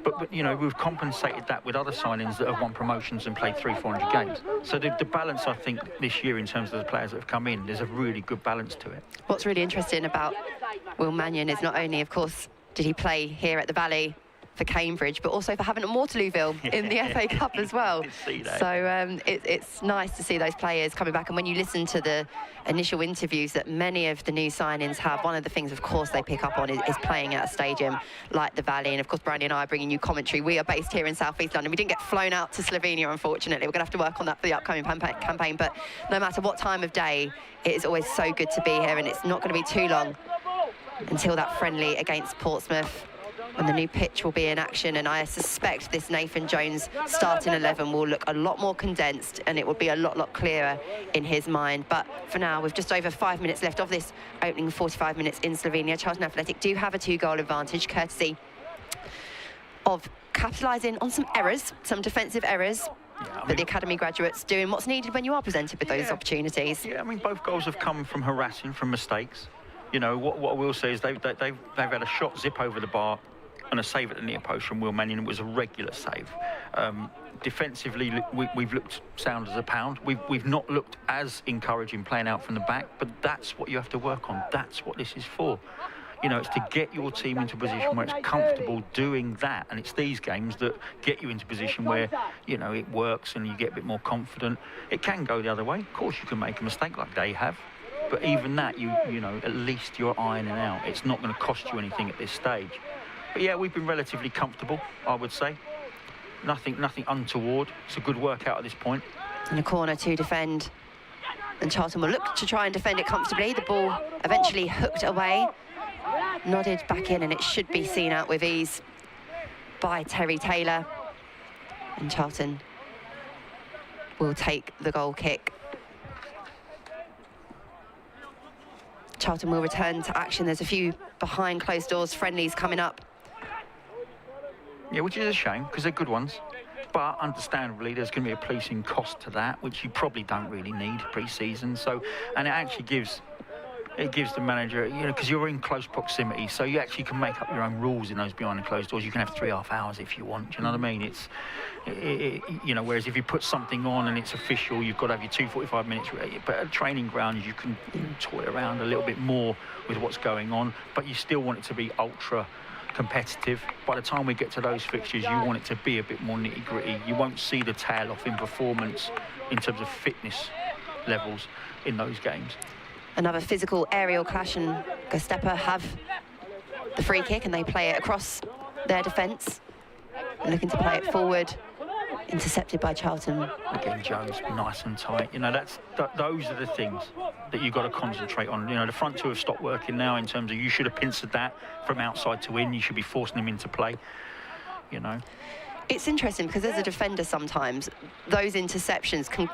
But you know, we've compensated that with other signings that have won promotions and played 300-400 games. So the balance, I think, this year in terms of the players that have come in, there's a really good balance to it. What's really interesting about Will Mannion is not only, of course, did he play here at the Valley for Cambridge, but also for having at Waterlooville in the FA Cup as well. So it's nice to see those players coming back. And when you listen to the initial interviews that many of the new signings have, one of the things, of course, they pick up on is playing at a stadium like the Valley. And of course, Brandy and I are bringing you commentary. We are based here in South East London. We didn't get flown out to Slovenia, unfortunately. We're going to have to work on that for the upcoming campaign. But no matter what time of day, it is always so good to be here. And it's not going to be too long until that friendly against Portsmouth, when the new pitch will be in action, and I suspect this Nathan Jones starting 11 will look a lot more condensed, and it will be a lot clearer in his mind. But for now, with just over 5 minutes left of this opening 45 minutes in Slovenia, Charlton Athletic do have a 2-goal advantage, courtesy of capitalising on some errors, some defensive errors. Yeah, but the academy graduates doing what's needed when you are presented with those opportunities. Yeah, I mean, both goals have come from harassing, from mistakes. You know, what I will say is they've had a shot zip over the bar and a save at the near post from Will Mannion. It was a regular save. Defensively, we've looked sound as a pound. We've not looked as encouraging playing out from the back, but that's what you have to work on. That's what this is for. You know, it's to get your team into a position where it's comfortable doing that. And it's these games that get you into a position where, you know, it works and you get a bit more confident. It can go the other way. Of course, you can make a mistake like they have. But even that, you know, at least you're ironing out. It's not going to cost you anything at this stage. But yeah, we've been relatively comfortable, I would say. Nothing untoward. It's a good workout at this point. In a corner to defend. And Charlton will look to try and defend it comfortably. The ball eventually hooked away. Nodded back in, and it should be seen out with ease by Terry Taylor. And Charlton will take the goal kick. Charlton will return to action. There's a few behind closed doors friendlies coming up. Yeah, which is a shame, because they're good ones. But understandably, there's going to be a policing cost to that, which you probably don't really need pre-season. So, and it actually gives the manager, you know, because you're in close proximity, so you actually can make up your own rules in those behind the closed doors. You can have 3.5 hours if you want. Do you know what I mean? You know, whereas if you put something on and it's official, you've got to have your 2 minutes. But at training grounds, you can toy around a little bit more with what's going on, but you still want it to be ultra competitive. By the time we get to those fixtures, you want it to be a bit more nitty-gritty. You won't see the tail off in performance in terms of fitness levels in those games. Another physical aerial clash, and Göztepe have the free kick, and they play it across their defence, looking to play it forward. Intercepted by Charlton. Again, Jones, nice and tight. You know, those are the things that you've got to concentrate on. You know, the front two have stopped working now in terms of you should have pincered that from outside to in. You should be forcing them into play, you know. It's interesting because as a defender sometimes, those interceptions can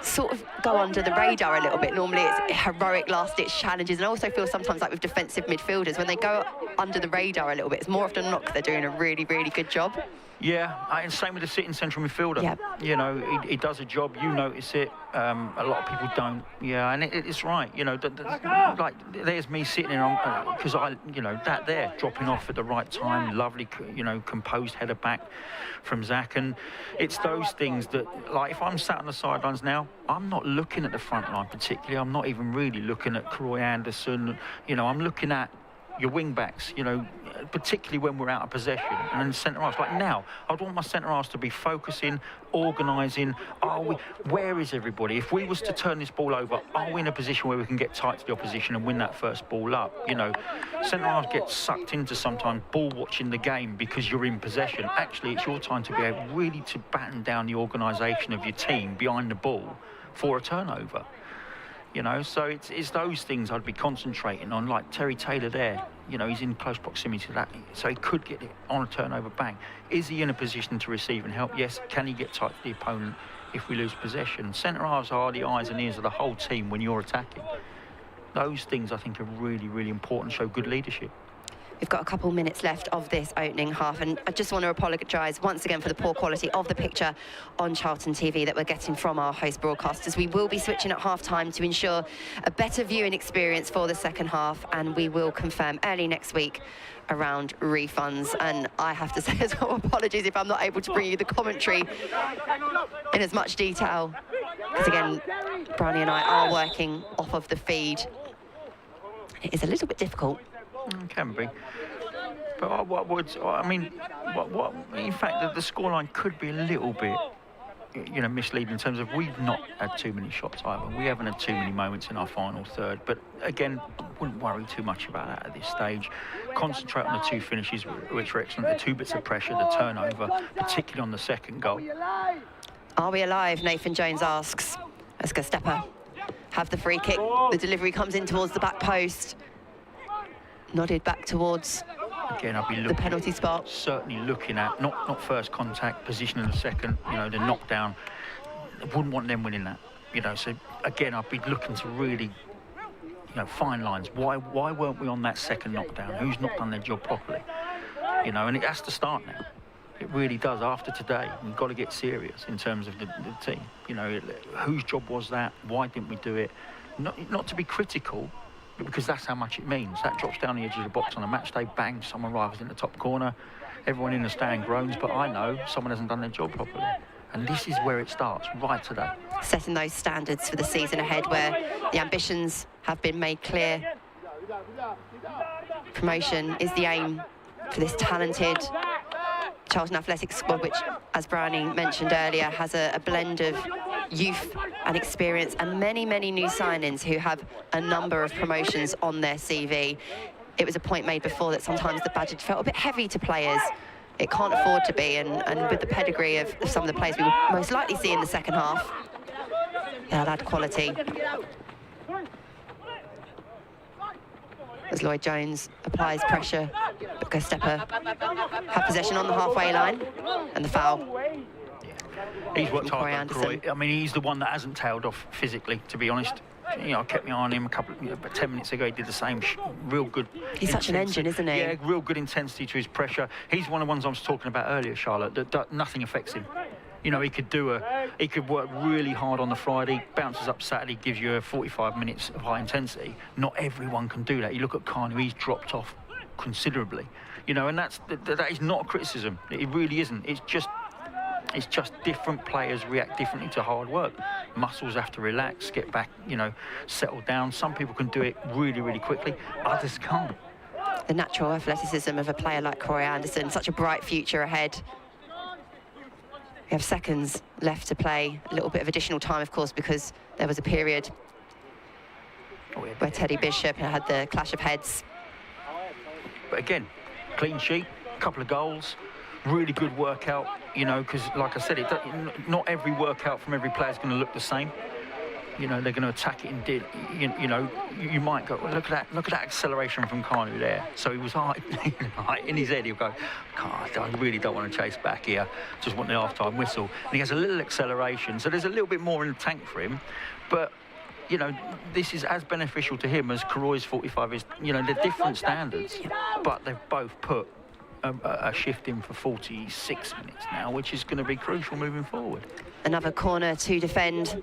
sort of go under the radar a little bit. Normally it's heroic last-ditch challenges, and I also feel sometimes like with defensive midfielders, when they go under the radar a little bit, it's more often than not 'cause they're doing a really good job. Yeah, and same with the sitting central midfielder. Yeah. You know, he does a job, you notice it. A lot of people don't. Yeah, and it's right. You know, like there's me sitting in on because you know, that there dropping off at the right time, lovely, you know, composed header back from Zach, and it's those things that, like, if I'm sat on the sidelines now, I'm not looking at the front line particularly. I'm not even really looking at Croy Anderson. You know, I'm looking at, your wing backs, you know, particularly when we're out of possession, and then centre halves. Like now, I'd want my centre halves to be focusing, organising. Where is everybody? If we was to turn this ball over, are we in a position where we can get tight to the opposition and win that first ball up? You know, centre halves get sucked into sometimes ball watching the game because you're in possession. Actually, it's your time to be able really to batten down the organisation of your team behind the ball for a turnover. You know, so it's those things I'd be concentrating on, like Terry Taylor there. You know, he's in close proximity to that, so he could get it on a turnover bang. Is he in a position to receive and help? Yes. Can he get tight to the opponent if we lose possession? Centre halves are the eyes and ears of the whole team when you're attacking. Those things I think are really, really important, show good leadership. We've got a couple minutes left of this opening half, and I just want to apologise once again for the poor quality of the picture on Charlton TV that we're getting from our host broadcasters. We will be switching at half-time to ensure a better viewing experience for the second half, and we will confirm early next week around refunds. And I have to say as well, apologies if I'm not able to bring you the commentary in as much detail, because again, Brownie and I are working off of the feed. It is a little bit difficult. Can be, but in fact, the scoreline could be a little bit, you know, misleading in terms of we've not had too many shots either. We haven't had too many moments in our final third, but again, wouldn't worry too much about that at this stage. Concentrate on the two finishes, which are excellent, the two bits of pressure, the turnover, particularly on the second goal. Are we alive? Nathan Jones asks. As Göztepe have the free kick. The delivery comes in towards the back post. Nodded back towards again, I'll be looking, the penalty spot. Certainly looking at not first contact, position in the second, you know, the knockdown. I wouldn't want them winning that, you know. So again, I'd be looking to really, you know, fine lines. Why weren't we on that second knockdown? Who's not done their job properly? You know, and it has to start now. It really does. After today, we've got to get serious in terms of the team. You know, whose job was that? Why didn't we do it? Not to be critical, because that's how much it means. That drops down the edge of the box on a match day, bang, someone arrives in the top corner, everyone in the stand groans, but I know someone hasn't done their job properly. And this is where it starts, right today. Setting those standards for the season ahead, where the ambitions have been made clear. Promotion is the aim for this talented Charlton Athletics squad, which, as Brownie mentioned earlier, has a blend of youth and experience and many, many new signings who have a number of promotions on their CV. It was a point made before that sometimes the badge felt a bit heavy to players. It can't afford to be, and with the pedigree of some of the players we will most likely see in the second half, they'll add quality. As Lloyd Jones applies pressure, but Göztepe have possession on the halfway line, and the foul. He's worked hard, Croy. I mean, he's the one that hasn't tailed off physically, to be honest. You know, I kept my eye on him about 10 minutes ago. He did the same. Real good. He's such an engine, isn't he? Yeah, real good intensity to his pressure. He's one of the ones I was talking about earlier, Charlotte, that nothing affects him. You know, he could work really hard on the Friday, bounces up Saturday, gives you 45 minutes of high intensity. Not everyone can do that. You look at Kanu, he's dropped off considerably. You know, and that is not a criticism. It really isn't. It's just different players react differently to hard work. Muscles have to relax, get back, you know, settle down. Some people can do it really, really quickly. Others can't. The natural athleticism of a player like Corey Anderson, such a bright future ahead. We have seconds left to play. A little bit of additional time, of course, because there was a period where Teddy Bishop had the clash of heads. But again, clean sheet, a couple of goals, really good workout, you know, because like I said, not every workout from every player is going to look the same. You know, they're going to attack it in, you know, you might go, well, look at that acceleration from Kanu there. So he was high, in his head, he'll go, God, I really don't want to chase back here. Just want the half-time whistle. And he has a little acceleration. So there's a little bit more in the tank for him. But, you know, this is as beneficial to him as Karoy's 45 is. You know, they're different standards, but they've both put a shift in for 46 minutes now, which is going to be crucial moving forward. Another corner to defend.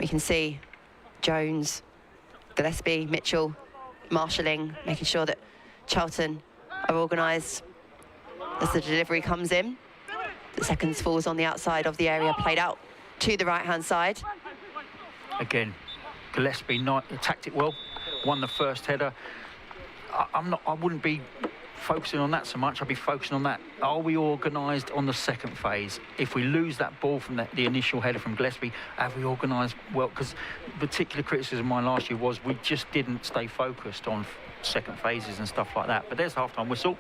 We can see Jones, Gillespie, Mitchell, marshalling, making sure that Charlton are organised as the delivery comes in. The seconds falls on the outside of the area, played out to the right-hand side. Again, Gillespie attacked it well, won the first header. I wouldn't be focusing on that so much. I'd be focusing on that. Are we organised on the second phase? If we lose that ball from the initial header from Gillespie, have we organised well? Because particular criticism of mine last year was we just didn't stay focused on second phases and stuff like that. But there's half-time whistle,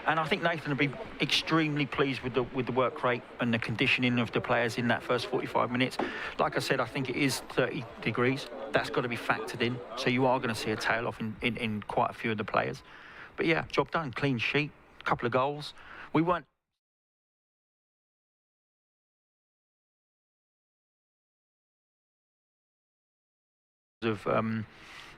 and I think Nathan will be extremely pleased with the work rate and the conditioning of the players in that first 45 minutes. Like I said, I think it is 30 degrees. That's got to be factored in. So you are going to see a tail off in quite a few of the players. But yeah, job done. Clean sheet, couple of goals. We weren't of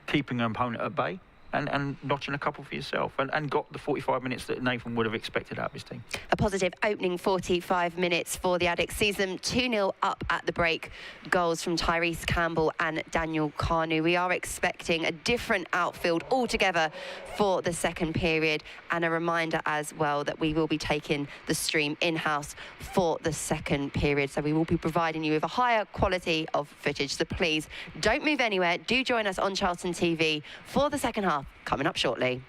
keeping an opponent at bay and notching a couple for yourself and got the 45 minutes that Nathan would have expected out of his team. A positive opening 45 minutes for the Addicks. Sees them 2-0 up at the break. Goals from Tyrese Campbell and Daniel Kanu. We are expecting a different outfield altogether for the second period, and a reminder as well that we will be taking the stream in-house for the second period, so we will be providing you with a higher quality of footage. So please don't move anywhere. Do join us on Charlton TV for the second half, coming up shortly.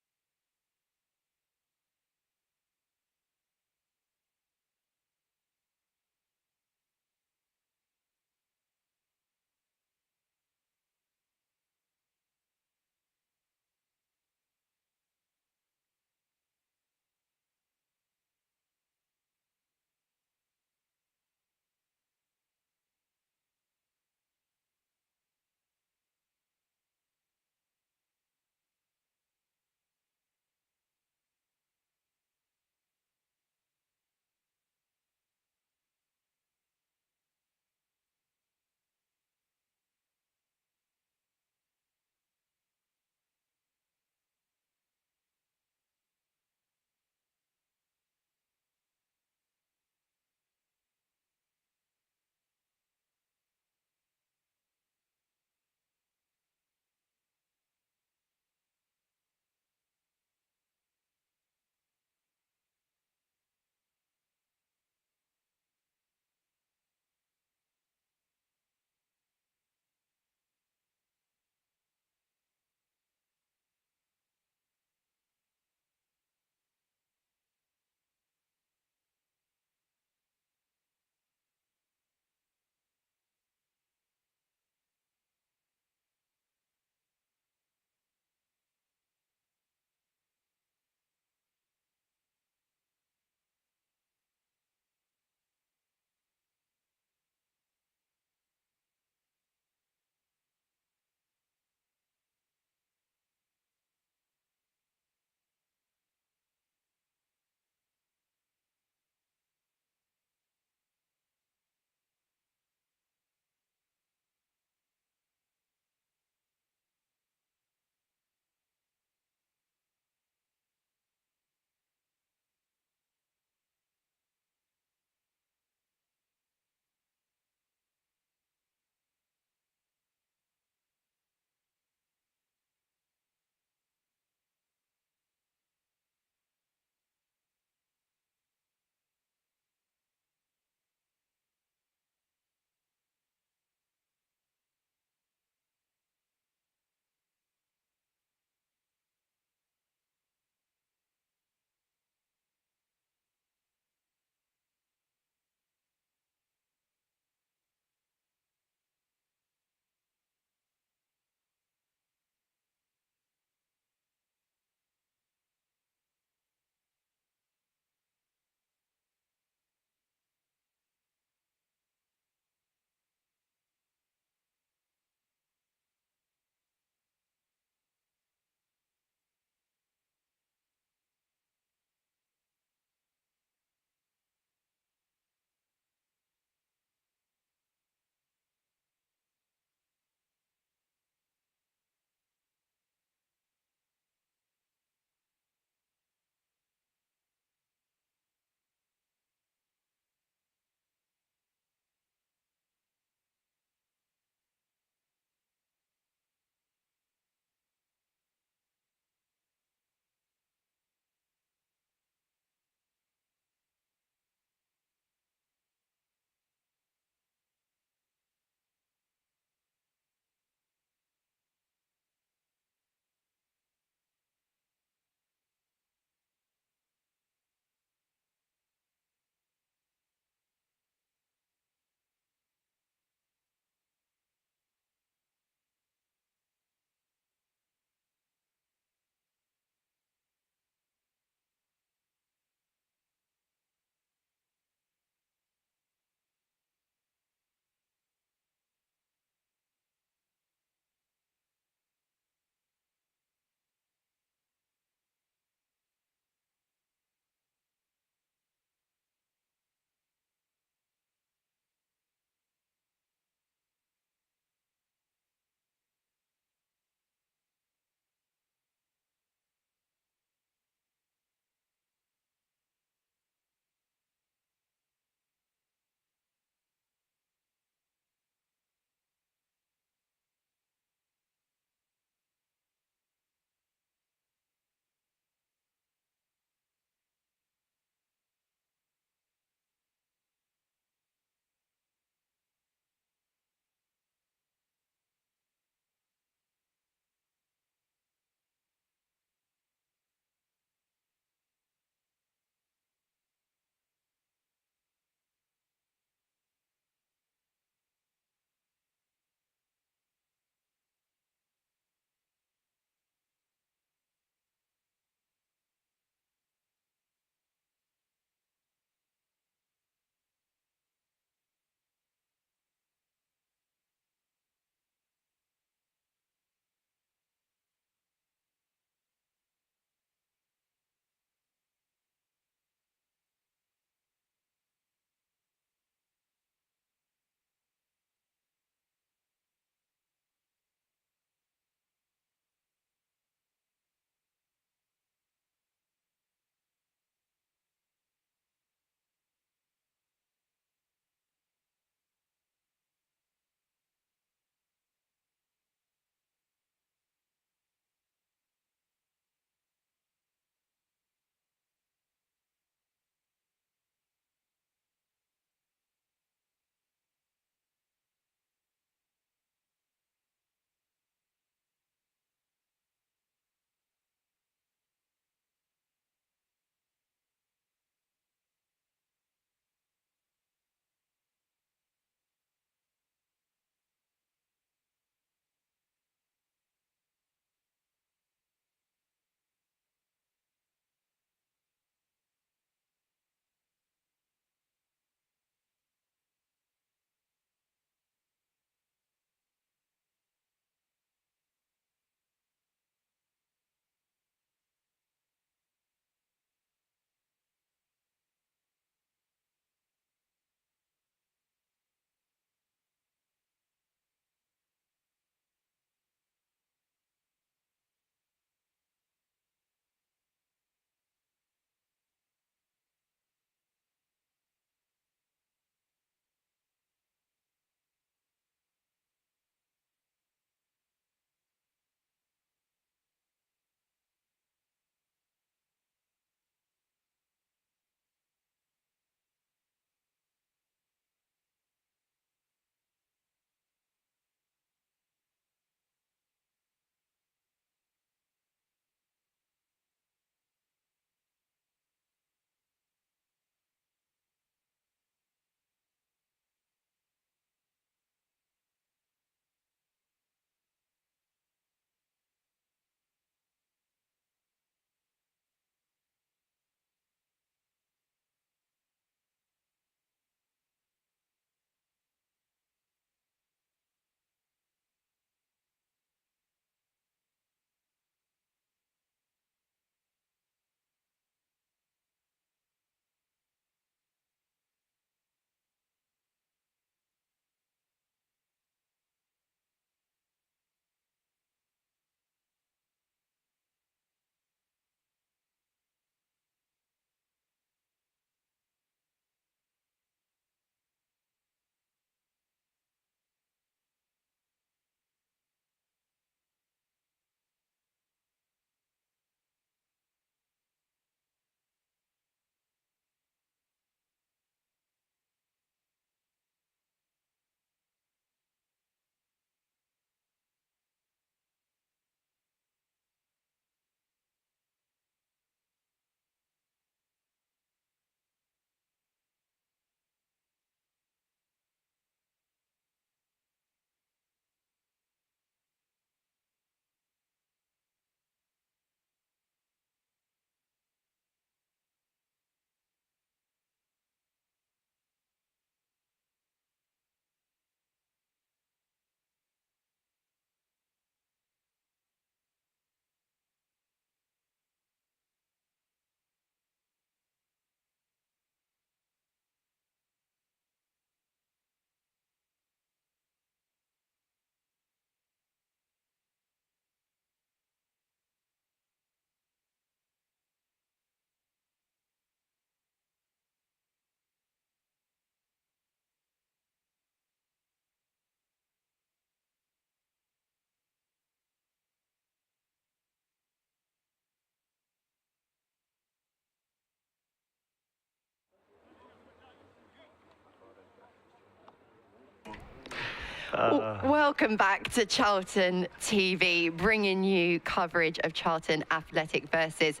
Welcome back to Charlton TV, bringing you coverage of Charlton Athletic versus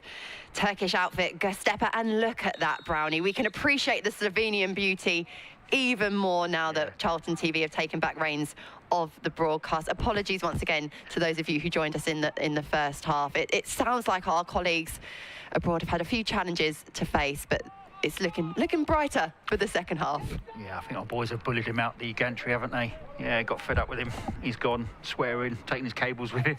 Turkish outfit Göztepe. And look at that, Brownie. We can appreciate the Slovenian beauty even more now that Charlton TV have taken back reins of the broadcast. Apologies once again to those of you who joined us in the first half. It sounds like our colleagues abroad have had a few challenges to face, but it's looking brighter for the second half. Yeah, I think our boys have bullied him out the gantry, haven't they? Yeah, got fed up with him. He's gone, swearing, taking his cables with him.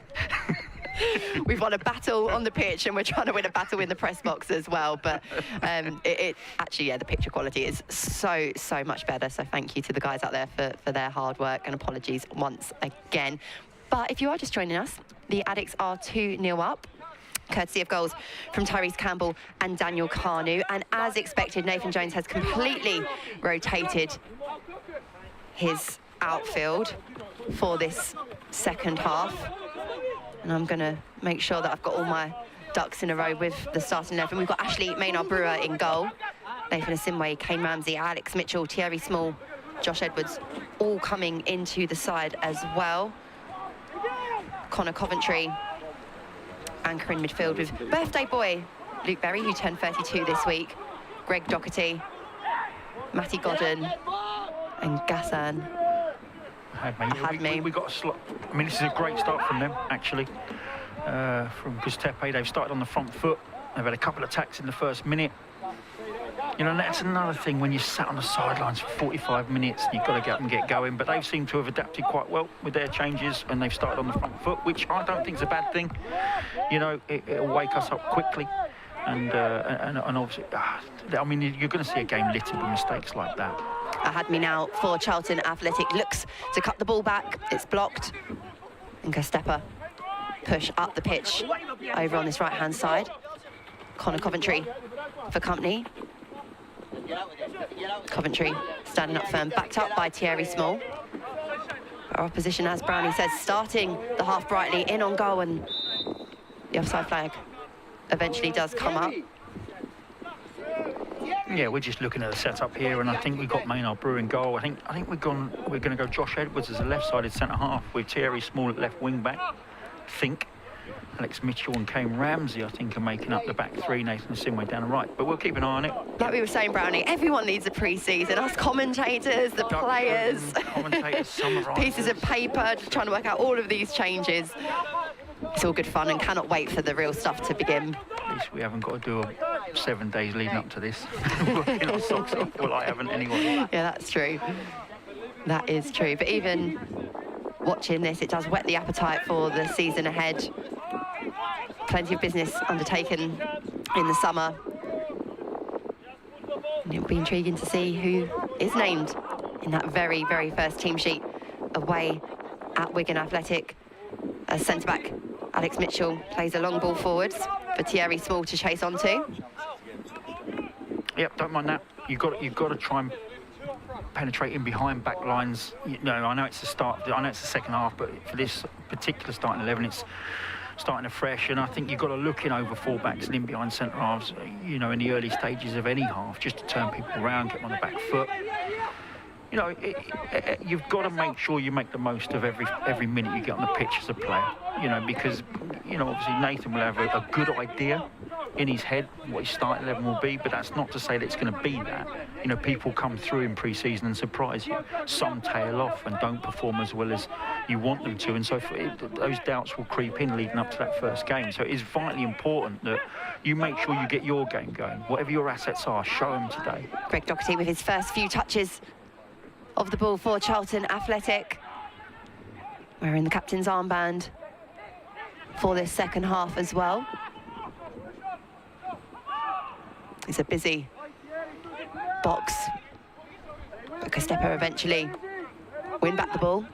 We've won a battle on the pitch and we're trying to win a battle in the press box as well. But actually, yeah, the picture quality is so much better. So thank you to the guys out there for their hard work, and apologies once again. But if you are just joining us, the Addicks are 2-0 up, courtesy of goals from Tyrese Campbell and Daniel Kanu. And as expected, Nathan Jones has completely rotated his outfield for this second half. And I'm going to make sure that I've got all my ducks in a row with the starting 11. We've got Ashley Maynard-Brewer in goal, Nathan Asimwe, Kane Ramsey, Alex Mitchell, Thierry Small, Josh Edwards, all coming into the side as well. Connor Coventry, anchor in midfield with birthday boy Luke Berry, who turned 32 this week, Greg Doherty, Matty Godden, and Gassan. We got a slot. I mean, this is a great start from them, actually. From Göztepe, they've started on the front foot. They've had a couple of attacks in the first minute. You know, and that's another thing when you sat on the sidelines for 45 minutes, you've got to get up and get going. But they've seemed to have adapted quite well with their changes, and they've started on the front foot, which I don't think is a bad thing. You know, it'll wake us up quickly. And obviously, I mean, you're going to see a game littered with mistakes like that. Had me now for Charlton Athletic, looks to cut the ball back, it's blocked, and Göztepe push up the pitch over on this right hand side. Connor Coventry for company. Coventry standing up firm, backed up by Thierry Small. Our opposition, as Brownie says, starting the half brightly, in on goal, and the offside flag eventually does come up. Yeah, we're just looking at the setup here, and I think we've got Maynard-Brewer in goal. I think we're going to go Josh Edwards as a left-sided centre-half with Thierry Small at left wing-back. I think Alex Mitchell and Kane Ramsey, I think, are making up the back three. Nathan Asimwe down the right, but we'll keep an eye on it. Like we were saying, Brownie, everyone needs a pre-season. Us commentators, the players, pieces of paper, just trying to work out all of these changes. It's all good fun and cannot wait for the real stuff to begin. At least we haven't got to do 7 days leading up to this. Working our socks off. Well, I haven't anyway. Yeah, that's true. That is true. But even watching this, it does whet the appetite for the season ahead. Plenty of business undertaken in the summer. And it'll be intriguing to see who is named in that very first team sheet away at Wigan Athletic. As centre-back, Alex Mitchell plays a long ball forwards for Thierry Small to chase onto. Yep, don't mind that. You've got to try and penetrate in behind back lines. You know, I know it's the start. I know it's the second half, but for this particular starting 11, it's starting afresh. And I think you've got to look in over full-backs and in behind centre halves. You know, in the early stages of any half, just to turn people around, get them on the back foot. You know, you've got to make sure you make the most of every minute you get on the pitch as a player. You know, because, you know, obviously Nathan will have a good idea in his head what his starting 11 will be, but that's not to say that it's going to be that. You know, people come through in pre-season and surprise you. Some tail off and don't perform as well as you want them to, and so those doubts will creep in leading up to that first game. So it is vitally important that you make sure you get your game going. Whatever your assets are, show them today. Greg Doherty with his first few touches of the ball for Charlton Athletic, wearing the captain's armband for this second half as well. It's a busy box, but Göztepe eventually win back the ball.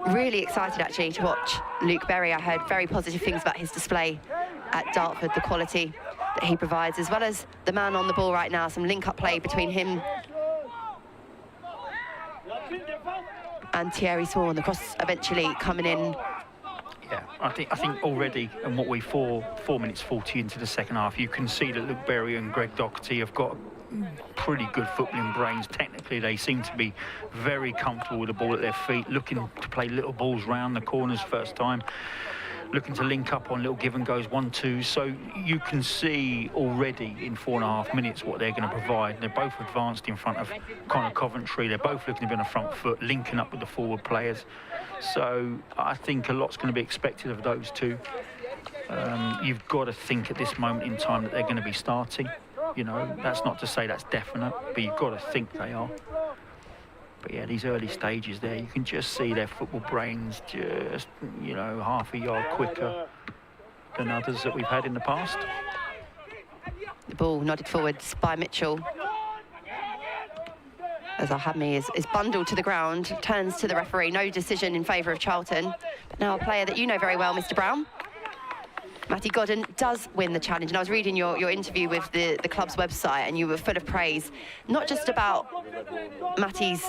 Really excited actually to watch Luke Berry. I heard very positive things about his display at Dartford, the quality that he provides, as well as the man on the ball right now. Some link-up play between him and Thierry Small, and the cross eventually coming in. Yeah, I think already, and what we 4 minutes 40 into the second half, you can see that Luke Berry and Greg Doherty have got pretty good footballing brains. Technically, they seem to be very comfortable with the ball at their feet, looking to play little balls round the corners first time, looking to link up on little give and goes, 1-2. So you can see already in 4.5 minutes what they're going to provide. They're both advanced in front of Connor Coventry. They're both looking to be on the front foot, linking up with the forward players. So I think a lot's going to be expected of those two. You've got to think at this moment in time that they're going to be starting. You know, that's not to say that's definite, but you've got to think they are. But yeah, these early stages there, you can just see their football brains just, you know, half a yard quicker than others that we've had in the past. The ball nodded forwards by Mitchell. As Alhadmi is bundled to the ground, turns to the referee, no decision in favour of Charlton. But now a player that you know very well, Mr. Brown. Matty Godden does win the challenge, and I was reading your interview with the club's website, and you were full of praise, not just about Matty's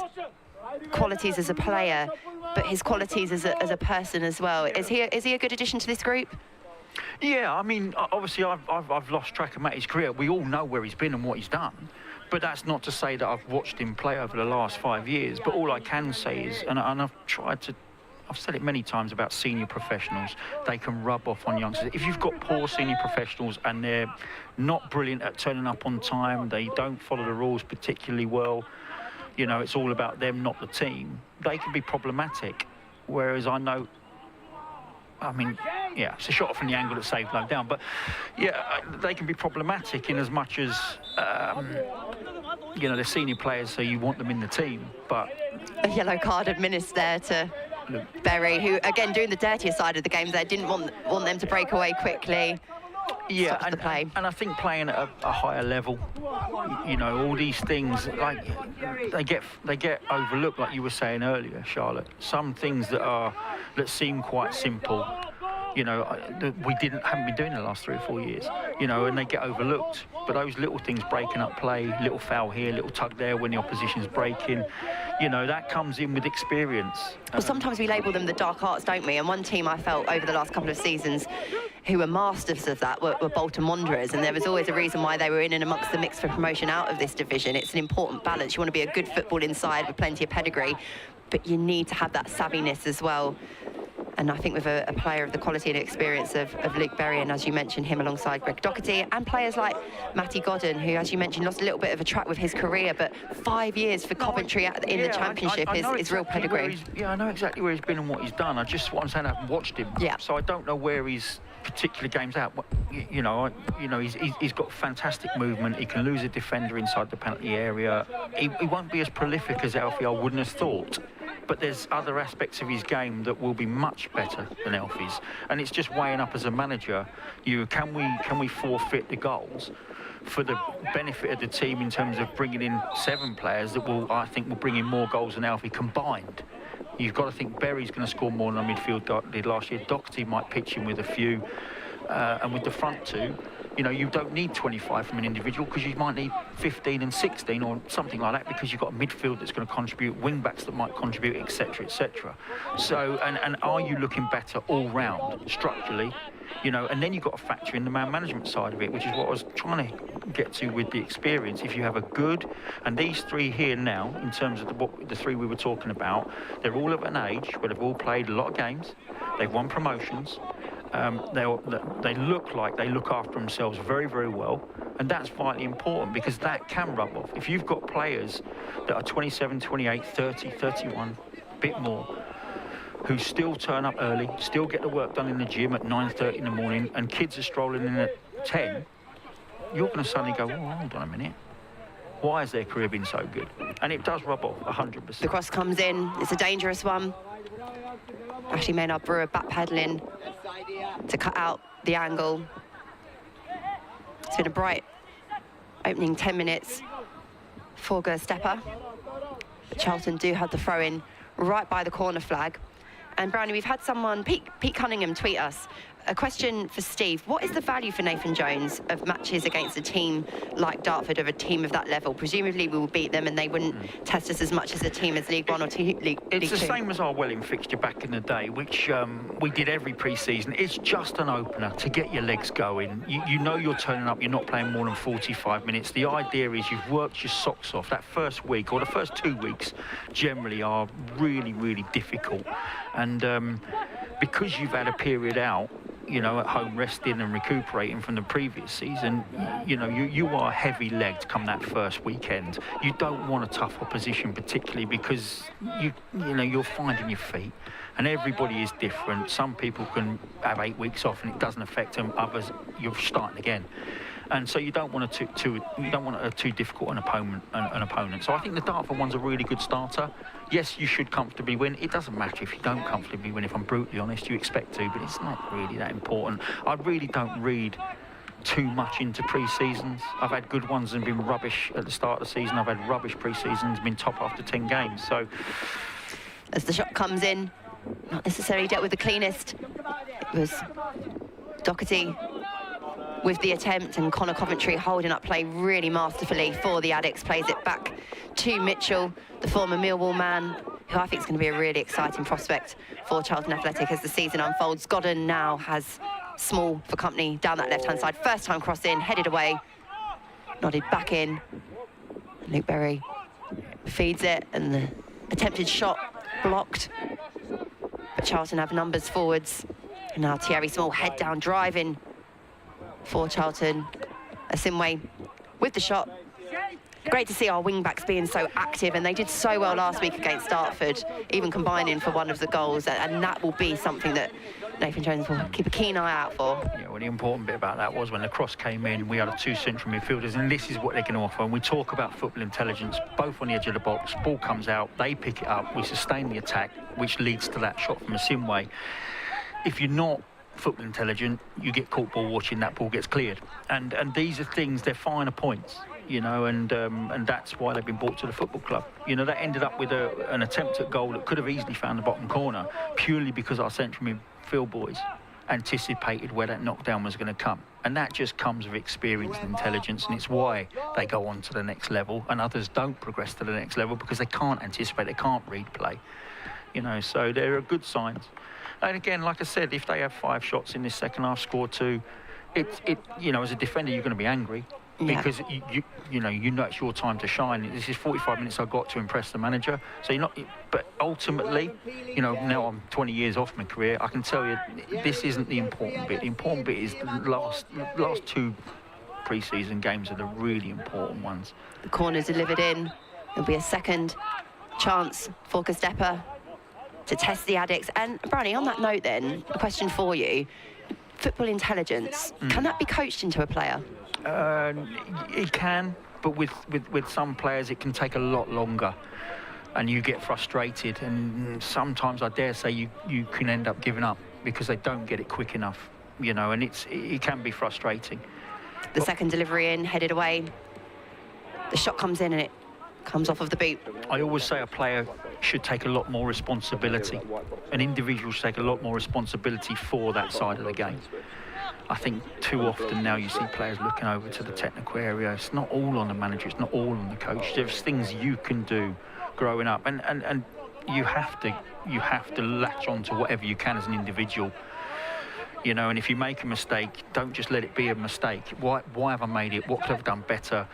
qualities as a player, but his qualities as a person as well. Is he a good addition to this group? Yeah, I mean, obviously I've lost track of Matty's career. We all know where he's been and what he's done, but that's not to say that I've watched him play over the last 5 years. But all I can say is, and I've said it many times about senior professionals, they can rub off on youngsters. If you've got poor senior professionals and they're not brilliant at turning up on time, they don't follow the rules particularly well, you know, it's all about them, not the team, they can be problematic. Whereas I know, I mean, yeah, it's a shot from the angle that saved low down, but yeah, they can be problematic in as much as, you know, they're senior players, so you want them in the team, but... A yellow card administered there to Berry, who, again, doing the dirtier side of the game there, didn't want them to break away quickly. Yeah, and I think playing at a higher level, you know, all these things, like, they get overlooked, like you were saying earlier, Charlotte. Some things that seem quite simple, you know, haven't been doing the last 3 or 4 years, you know, and they get overlooked. But those little things, breaking up play, little foul here, little tug there when the opposition's breaking, you know, that comes in with experience. Well, sometimes we label them the dark arts, don't we? And one team I felt over the last couple of seasons who were masters of that were Bolton Wanderers, and there was always a reason why they were in and amongst the mix for promotion out of this division. It's an important balance. You want to be a good football inside with plenty of pedigree, but you need to have that savviness as well. And I think with a player of the quality and experience of Luke Berry, and as you mentioned, him alongside Greg Doherty, and players like Matty Godden, who, as you mentioned, lost a little bit of a track with his career, but 5 years for Coventry in the Championship is real pedigree. I know exactly where he's been and what he's done. What I'm saying, I haven't watched him, so I don't know where his particular game's out. You know, he's got fantastic movement. He can lose a defender inside the penalty area. He won't be as prolific as Elfie, I wouldn't have thought. But there's other aspects of his game that will be much better than Elfie's, and it's just weighing up as a manager. Can we forfeit the goals for the benefit of the team in terms of bringing in 7 players that I think will bring in more goals than Elfie combined. You've got to think Berry's going to score more than the midfield did last year. Doherty might pitch in with a few, and with the front two, you know, you don't need 25 from an individual, because you might need 15 and 16 or something like that, because you've got a midfield that's going to contribute, wing-backs that might contribute, etc., etc. So, and are you looking better all round, structurally? You know, and then you've got to factor in the man management side of it, which is what I was trying to get to with the experience. If you have a good, and these 3 here now, in terms of the 3 we were talking about, they're all of an age where they've all played a lot of games, they've won promotions, they look like they look after themselves very, very well, and that's vitally important, because that can rub off. If you've got players that are 27, 28, 30, 31, a bit more, who still turn up early, still get the work done in the gym at 9:30 in the morning, and kids are strolling in at 10, you're going to suddenly go, oh, hold on a minute. Why has their career been so good? And it does rub off 100%. The cross comes in. It's a dangerous one. Ashley Maynard-Brewer backpedaling to cut out the angle. It's been a bright opening 10 minutes for Göztepe. But Charlton do have the throw-in right by the corner flag. And Brownie, we've had someone, Pete Cunningham, tweet us a question for Steve. What is the value for Nathan Jones of matches against a team like Dartford, of a team of that level? Presumably we will beat them and they wouldn't test us as much as a team as League One or League Two. It's the same as our Welling fixture back in the day, which we did every pre-season. It's just an opener to get your legs going. You know you're turning up, you're not playing more than 45 minutes. The idea is you've worked your socks off. That first week, or the first 2 weeks, generally are really, really difficult. And because you've had a period out, you know, at home resting and recuperating from the previous season, you know, you are heavy-legged come that first weekend. You don't want a tough opposition, particularly because you know, you're finding your feet, and everybody is different. Some people can have 8 weeks off and it doesn't affect them. Others, you're starting again. And so you don't want a too difficult an opponent. So I think the Dartford one's a really good starter. Yes, you should comfortably win. It doesn't matter if you don't comfortably win, if I'm brutally honest. You expect to, but it's not really that important. I really don't read too much into pre-seasons. I've had good ones and been rubbish at the start of the season. I've had rubbish pre-seasons, been top after 10 games. So as the shot comes in, not necessarily dealt with the cleanest. It was Doherty with the attempt, and Connor Coventry holding up play really masterfully for the Addicks. Plays it back to Mitchell, the former Millwall man, who I think is going to be a really exciting prospect for Charlton Athletic as the season unfolds. Godden now has Small for company down that left-hand side. First time cross in, headed away, nodded back in. Luke Berry feeds it, and the attempted shot blocked. But Charlton have numbers forwards. And now Thierry Small head down driving for Charlton. Asimwe with the shot. Great to see our wing-backs being so active, and they did so well last week against Dartford, even combining for one of the goals, and that will be something that Nathan Jones will keep a keen eye out for. Yeah, well, the important bit about that was when the cross came in, we had our 2 central midfielders, and this is what they're going to offer. And we talk about football intelligence, both on the edge of the box, ball comes out, they pick it up, we sustain the attack, which leads to that shot from Asimwe. If you're not football intelligent, you get caught ball watching, that ball gets cleared. And these are things, they're finer points, you know, and that's why they've been brought to the football club. You know, that ended up with an attempt at goal that could have easily found the bottom corner, purely because our central midfield boys anticipated where that knockdown was going to come. And that just comes with experience and intelligence, and it's why they go on to the next level, and others don't progress to the next level because they can't anticipate, they can't read play. You know, so there are good signs. And again, like I said, if they have 5 shots in this second half, score 2, you know, as a defender, you're going to be angry. Yeah. Because you know it's your time to shine. This is 45 minutes I've got to impress the manager. So you're not, but ultimately, you know, now I'm 20 years off my career, I can tell you this isn't the important bit. The important bit is the last 2 pre-season games are the really important ones. The corner delivered in. There'll be a second chance for Göztepe to test the Addicks. And Brownie, on that note then, a question for you. Football intelligence, can that be coached into a player? It can, but with some players it can take a lot longer, and you get frustrated, and sometimes I dare say you can end up giving up because they don't get it quick enough, you know, and it can be frustrating. The second delivery in, headed away. The shot comes in and it comes off of the boot. I always say a player should take a lot more responsibility. An individual should take a lot more responsibility for that side of the game. I think too often now you see players looking over to the technical area. It's not all on the manager, it's not all on the coach. There's things you can do growing up, and you have to latch on to whatever you can as an individual. You know, and if you make a mistake, don't just let it be a mistake. Why have I made it? What could I have done better?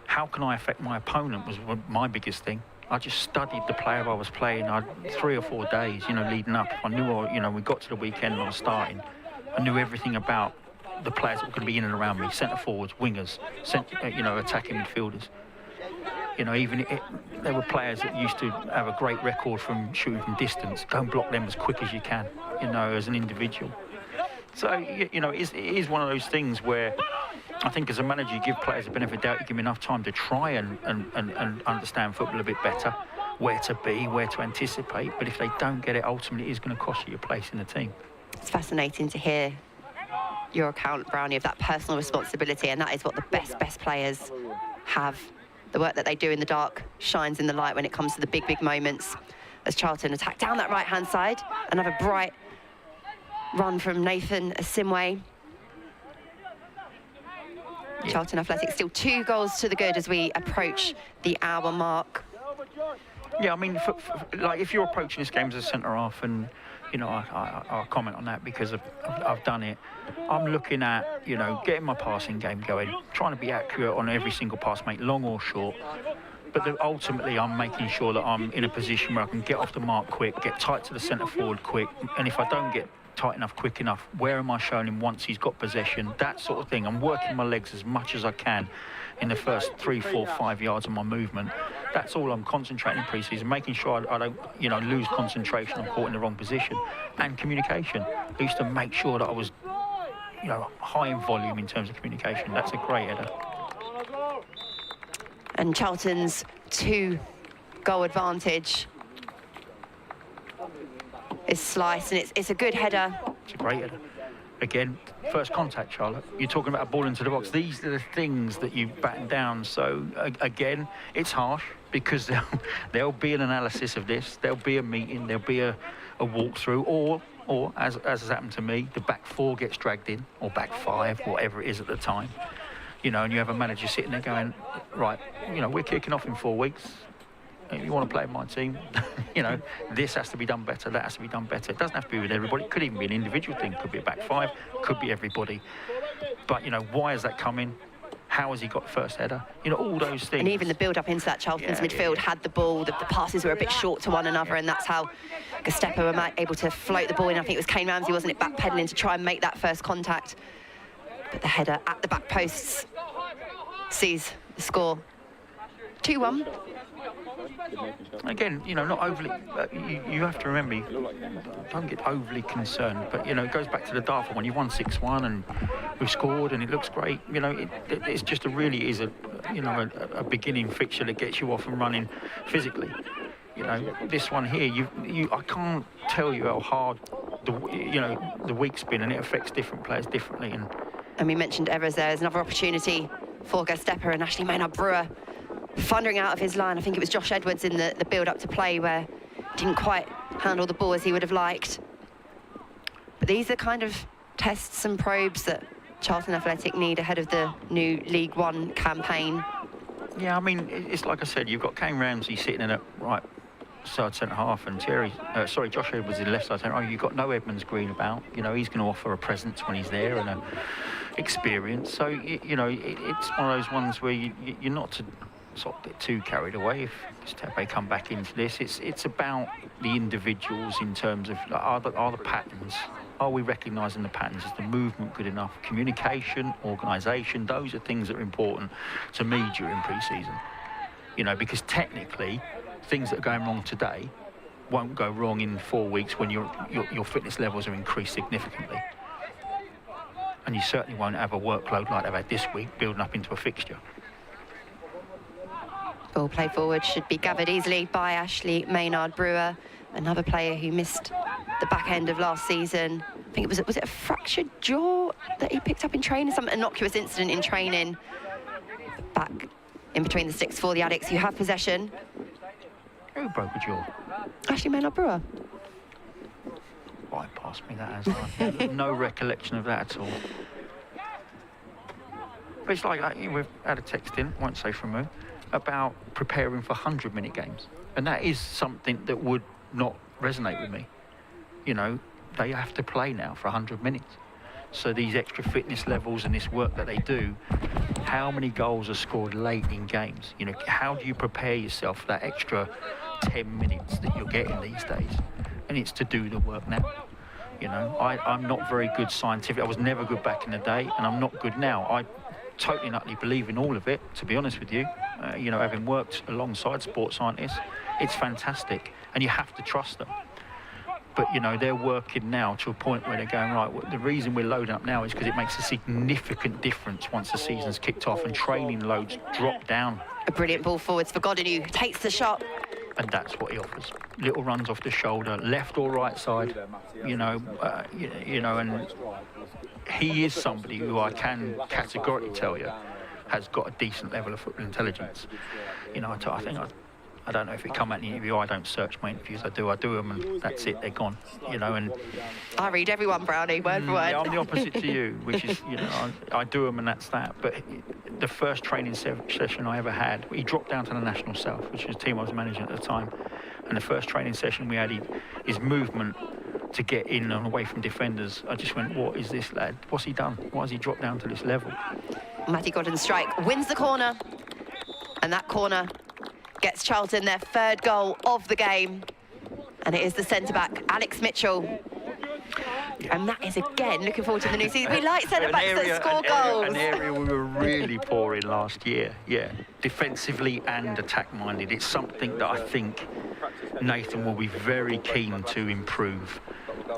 How can I affect my opponent was my biggest thing. I just studied the player I was playing. I had 3 or 4 days, you know, leading up. I knew, you know, we got to the weekend and I was starting. I knew everything about the players that were going to be in and around me, centre forwards, wingers, you know, attacking midfielders. You know, there were players that used to have a great record from shooting from distance. Don't block them as quick as you can, you know, as an individual. So, you know, it is one of those things where I think as a manager, you give players the benefit of the doubt, you give them enough time to try and understand football a bit better, where to be, where to anticipate. But if they don't get it, ultimately it is going to cost you your place in the team. It's fascinating to hear your account, Brownie, of that personal responsibility, and that is what the best players have. The work that they do in the dark shines in the light when it comes to the big moments. As Charlton attack down that right-hand side, another bright run from Nathan Asimwe. Yeah. Charlton Athletic still 2 goals to the good as we approach the hour mark. Yeah, I mean, like if you're approaching this game as a centre half, and you know, I'll comment on that because I've done it. I'm looking at, you know, getting my passing game going, trying to be accurate on every single pass, make long or short. But ultimately, I'm making sure that I'm in a position where I can get off the mark quick, get tight to the centre forward quick, and if I don't get tight enough, quick enough, where am I showing him once he's got possession? That sort of thing. I'm working my legs as much as I can in the first 3, 4, 5 yards of my movement. That's all I'm concentrating in pre-season, making sure I don't, you know, lose concentration. I'm caught in the wrong position. And communication. I used to make sure that I was, you know, high in volume in terms of communication. That's a great header. And Charlton's 2-goal advantage is sliced, and it's a good header. It's a great header. Again, first contact, Charlotte. You're talking about a ball into the box. These are the things that you batten down. So, again, it's harsh because there'll be an analysis of this. There'll be a meeting. There'll be a walkthrough. Or as has happened to me, the back 4 gets dragged in, or back 5, whatever it is at the time. You know, and you have a manager sitting there going, right, you know, we're kicking off in 4 weeks. If you want to play in my team, you know, this has to be done better, that has to be done better. It doesn't have to be with everybody. It could even be an individual thing. It could be a back 5, could be everybody. But, you know, why is that coming? How has he got first header? You know, all those things. And even the build-up into that Charlton's midfield had the ball. The passes were a bit short to one another, and that's how Göztepe were able to float the ball in. I think it was Kane Ramsey, wasn't it, backpedaling to try and make that first contact. But the header at the back posts sees the score. 2-1. Again, you know, not overly. You have to remember, don't get overly concerned. But you know, it goes back to the Dartford one. You won 6-1, and we've scored, and it looks great. You know, it's just really is a, you know, a beginning fixture that gets you off and running physically. You know, this one here, I can't tell you how hard the week's been, and it affects different players differently. And we mentioned Evers there as another opportunity for Göztepe, and Ashley Maynard-Brewer thundering out of his line. I think it was Josh Edwards in the build-up to play where he didn't quite handle the ball as he would have liked. But these are kind of tests and probes that Charlton Athletic need ahead of the new League One campaign. Yeah, I mean, it's like I said, you've got Kane Ramsey sitting in a right side centre half, and Josh Edwards in left side centre half. You've got no Edmonds Green about. You know, he's going to offer a presence when he's there and an experience. So you know, it's one of those ones where you're not to sort of get too carried away if Göztepe come back into this. It's about the individuals in terms of are the patterns. Are we recognising the patterns? Is the movement good enough? Communication, organisation, those are things that are important to me during pre-season. You know, because technically, things that are going wrong today won't go wrong in 4 weeks when your fitness levels are increased significantly. And you certainly won't have a workload like they've had this week, building up into a fixture. Ball play forward should be gathered easily by Ashley Maynard-Brewer, another player who missed the back end of last season. I think was it a fractured jaw that he picked up in training, some innocuous incident in training. Back in between the sticks for the Addicks, who have possession. Who broke a jaw? Ashley Maynard-Brewer. Bypassed me that as no recollection of that at all. But it's like we've had a text in, won't say from who, about preparing for 100-minute games, and that is something that would not resonate with me. You know, they have to play now for 100 minutes. So these extra fitness levels and this work that they do, how many goals are scored late in games? You know, how do you prepare yourself for that extra 10 minutes that you're getting these days? And it's to do the work now. You know, I'm not very good scientific. I was never good back in the day, and I'm not good now. I totally and utterly believe in all of it, to be honest with you. You know, having worked alongside sports scientists, it's fantastic, and you have to trust them. But, you know, they're working now to a point where they're going, right, well, the reason we're loading up now is because it makes a significant difference once the season's kicked off and training loads drop down. A brilliant ball forwards for Godinou, who takes the shot. And that's what he offers. Little runs off the shoulder, left or right side, you know, and he is somebody who I can categorically tell you has got a decent level of football intelligence. You know, I think I don't know if it come at the interview. I don't search my interviews. I do them, and that's it. They're gone. You know, and I read everyone, Brownie, word for word. yeah, I'm the opposite to you, which is, you know, I do them and that's that. But the first training session I ever had, he dropped down to the National South, which was the team I was managing at the time. And the first training session we had, his movement to get in and away from defenders, I just went, what is this lad? What's he done? Why has he dropped down to this level? Matty Godden's strike wins the corner. And that corner gets Charlton their third goal of the game. And it is the centre-back, Addicks Mitchell. Yeah. And that is, again, looking forward to the new season. We like centre-backs that score goals. An area we were really poor in last year, yeah. Defensively and attack-minded. It's something that I think Nathan will be very keen to improve.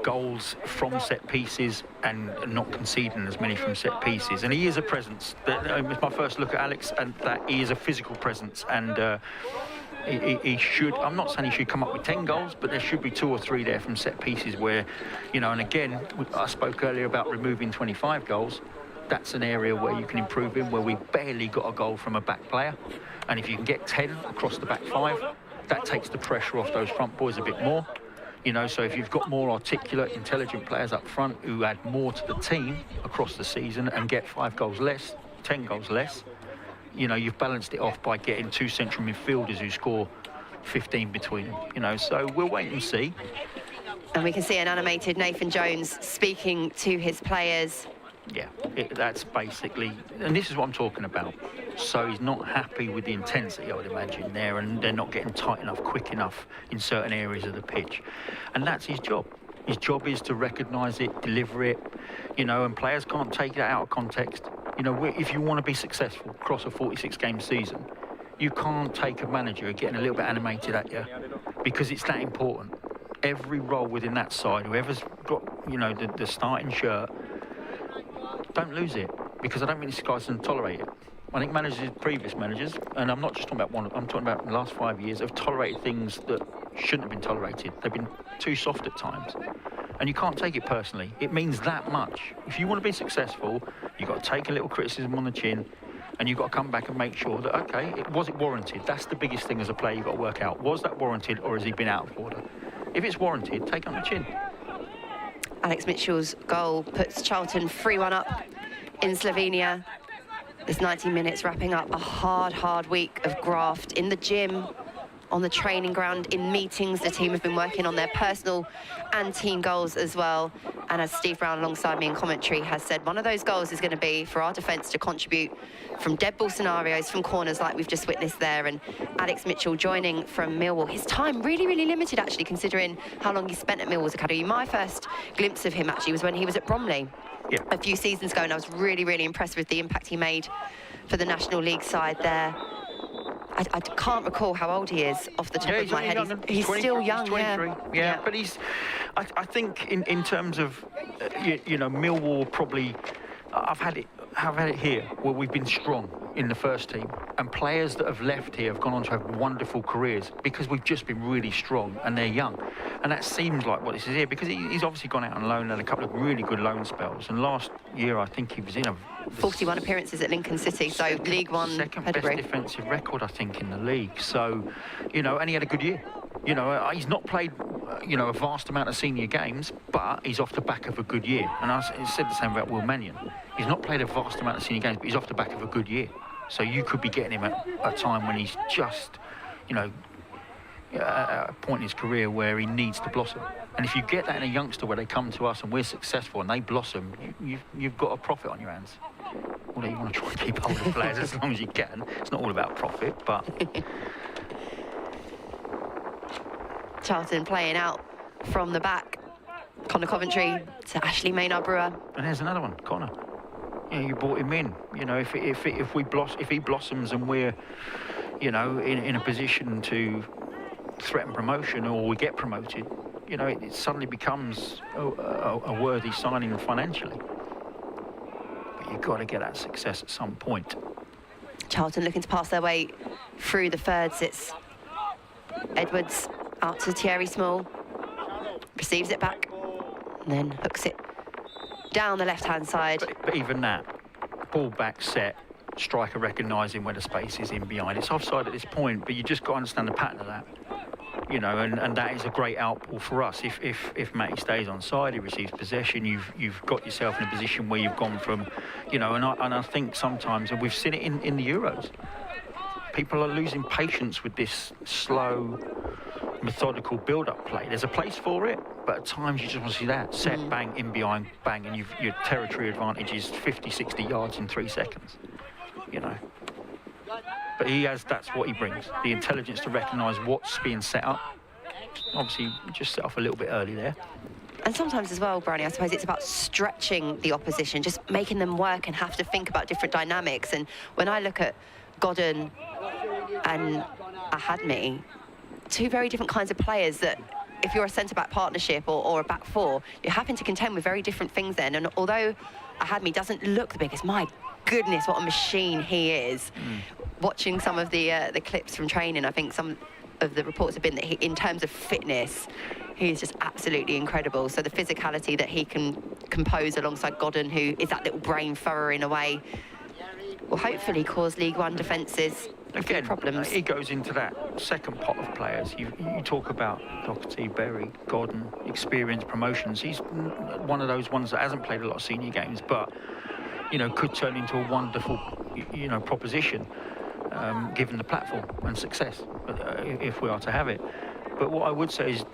Goals from set pieces and not conceding as many from set pieces. And he is a presence. It's my first look at Alex, and that he is a physical presence. And he should, I'm not saying he should come up with 10 goals, but there should be 2 or 3 there from set pieces where, you know, and again, I spoke earlier about removing 25 goals. That's an area where you can improve in, where we barely got a goal from a back player. And if you can get 10 across the back 5, that takes the pressure off those front boys a bit more. You know, so if you've got more articulate, intelligent players up front who add more to the team across the season and get 5 goals less, 10 goals less, you know, you've balanced it off by getting 2 central midfielders who score 15 between them, you know, so we'll wait and see. And we can see an animated Nathan Jones speaking to his players. Yeah, that's basically, and this is what I'm talking about. So he's not happy with the intensity, I would imagine, there, and they're not getting tight enough, quick enough in certain areas of the pitch. And that's his job. His job is to recognise it, deliver it, you know, and players can't take that out of context. You know, if you want to be successful across a 46-game season, you can't take a manager getting a little bit animated at you, because it's that important. Every role within that side, whoever's got, you know, the starting shirt, don't lose it, because I don't think this guy's going to tolerate it. I think managers, previous managers, and I'm not just talking about one, I'm talking about the last 5 years, have tolerated things that shouldn't have been tolerated. They've been too soft at times. And you can't take it personally. It means that much. If you want to be successful, you've got to take a little criticism on the chin, and you've got to come back and make sure that, okay, was it warranted? That's the biggest thing as a player you've got to work out. Was that warranted, or has he been out of order? If it's warranted, take it on the chin. Alex Mitchell's goal puts Charlton 3-1 up in Slovenia. This 90 minutes wrapping up a hard week of graft in the gym, on the training ground, in meetings. The team have been working on their personal and team goals as well. And as Steve Brown alongside me in commentary has said, one of those goals is going to be for our defence to contribute from dead ball scenarios, from corners like we've just witnessed there. And Alex Mitchell joining from Millwall. His time really limited, actually, considering how long he spent at Millwall's academy. My first glimpse of him, actually, was when he was at Bromley. Yeah. A few seasons ago, and I was really impressed with the impact he made for the National League side there. I can't recall how old he is off the top of my head. He's still young, he's 23. Yeah. But he's, I think in terms of, you know, Millwall probably, I've had it here where we've been strong in the first team, and players that have left here have gone on to have wonderful careers because we've just been really strong and they're young. And that seems like what this is here, because he's obviously gone out on loan and a couple of really good loan spells. And last year, I think he was in 41 appearances at Lincoln City, so League One second pedigree. Best defensive record, I think, in the league. So, you know, and he had a good year. You know, he's not played, you know, a vast amount of senior games, but he's off the back of a good year. And I said the same about Will Mannion. He's not played a vast amount of senior games, but he's off the back of a good year. So you could be getting him at a time when he's just, you know, at a point in his career where he needs to blossom. And if you get that in a youngster where they come to us and we're successful and they blossom, you've got a profit on your hands. Although you want to try and keep hold of players as long as you can. It's not all about profit, but... Charlton playing out from the back. Connor Coventry to Ashley Maynard-Brewer. And there's another one, Connor. Yeah, you brought him in. You know, if he blossoms and we're, you know, in a position to threaten promotion, or we get promoted, you know, it suddenly becomes a worthy signing financially. But you've got to get that success at some point. Charlton looking to pass their way through the thirds. It's Edwards out to Thierry Small, receives it back, and then hooks it down the left-hand side. But even that, ball back set, striker recognising where the space is in behind. It's offside at this point, but you just got to understand the pattern of that. You know, and that is a great outball for us. If Matty stays on side, he receives possession, you've got yourself in a position where you've gone from, you know, and I think sometimes, and we've seen it in the Euros, people are losing patience with this slow, methodical build-up play. There's a place for it, but at times you just want to see that set, bang, in behind, bang, and your territory advantage is 50, 60 yards in 3 seconds, you know. But that's what he brings, the intelligence to recognise what's being set up. Obviously, just set off a little bit early there. And sometimes as well, Brownie, I suppose it's about stretching the opposition, just making them work and have to think about different dynamics. And when I look at Godden and Ahadmi, two very different kinds of players that, if you're a centre-back partnership or a back four, you're having to contend with very different things then. And although Ahadmi doesn't look the biggest, my goodness, what a machine he is. Watching some of the clips from training, I think some of the reports have been that in terms of fitness, he's just absolutely incredible. So the physicality that he can compose alongside Godden, who is that little brain furrowing away, will hopefully cause League One defences again problems. It goes into that second pot of players. You talk about Doherty, Berry, Godden, experience, promotions. He's one of those ones that hasn't played a lot of senior games, but you know, could turn into a wonderful, you know, proposition. Given the platform and success, if we are to have it. But what I would say is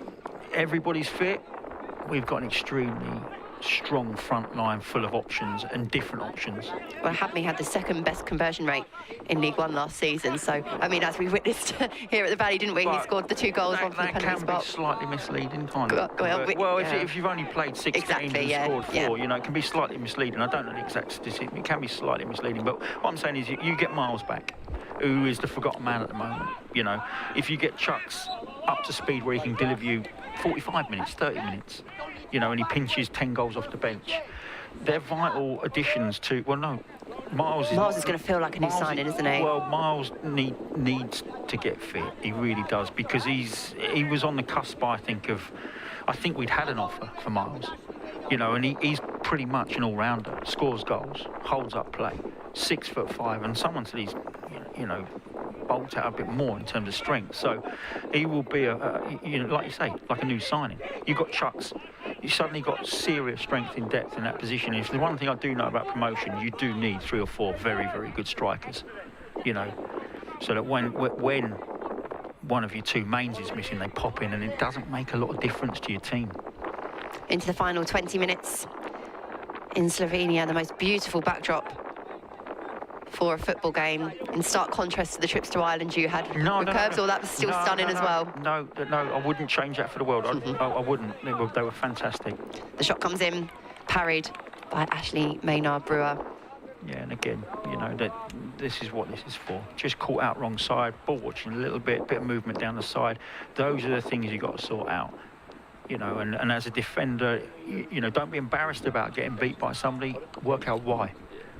everybody's fit. We've got an extremely strong front line full of options and different options. Well, Ahadmi had the second best conversion rate in League One last season. So, I mean, as we witnessed here at the Valley, didn't we? He scored the 2 goals, one from the penalty spot. That can be slightly misleading, can't it? Well, if you've only played 6 games and scored 4, you know, it can be slightly misleading. I don't know the exact statistic. It can be slightly misleading. But what I'm saying is you get Miles back, who is the forgotten man at the moment. You know, if you get Chucks up to speed where he can deliver you 45 minutes, 30 minutes, you know, and he pinches 10 goals off the bench, they're vital additions to, well, no, Miles is going to feel like a new signing, isn't he? Well, Miles needs to get fit. He really does, because he was on the cusp, I think we'd had an offer for Miles, you know, and he's pretty much an all-rounder, scores goals, holds up play, 6'5", and someone said he's, you know, bolt out a bit more in terms of strength. So he will be you know, like you say, like a new signing. You've got Chucks. You suddenly got serious strength in depth in that position. If the one thing I do know about promotion, you do need 3 or 4 very, very good strikers, you know, so that when one of your 2 mains is missing, they pop in, and it doesn't make a lot of difference to your team. Into the final 20 minutes in Slovenia, the most beautiful backdrop for a football game, in stark contrast to the trips to Ireland you had with Curbs. All that was still stunning as well. No, I wouldn't change that for the world. I wouldn't. They were fantastic. The shot comes in, parried by Ashley Maynard-Brewer. Yeah, and again, you know, that this is what this is for. Just caught out wrong side, ball watching a little bit of movement down the side. Those are the things you got to sort out. You know, and as a defender, you know, don't be embarrassed about getting beat by somebody. Work out why.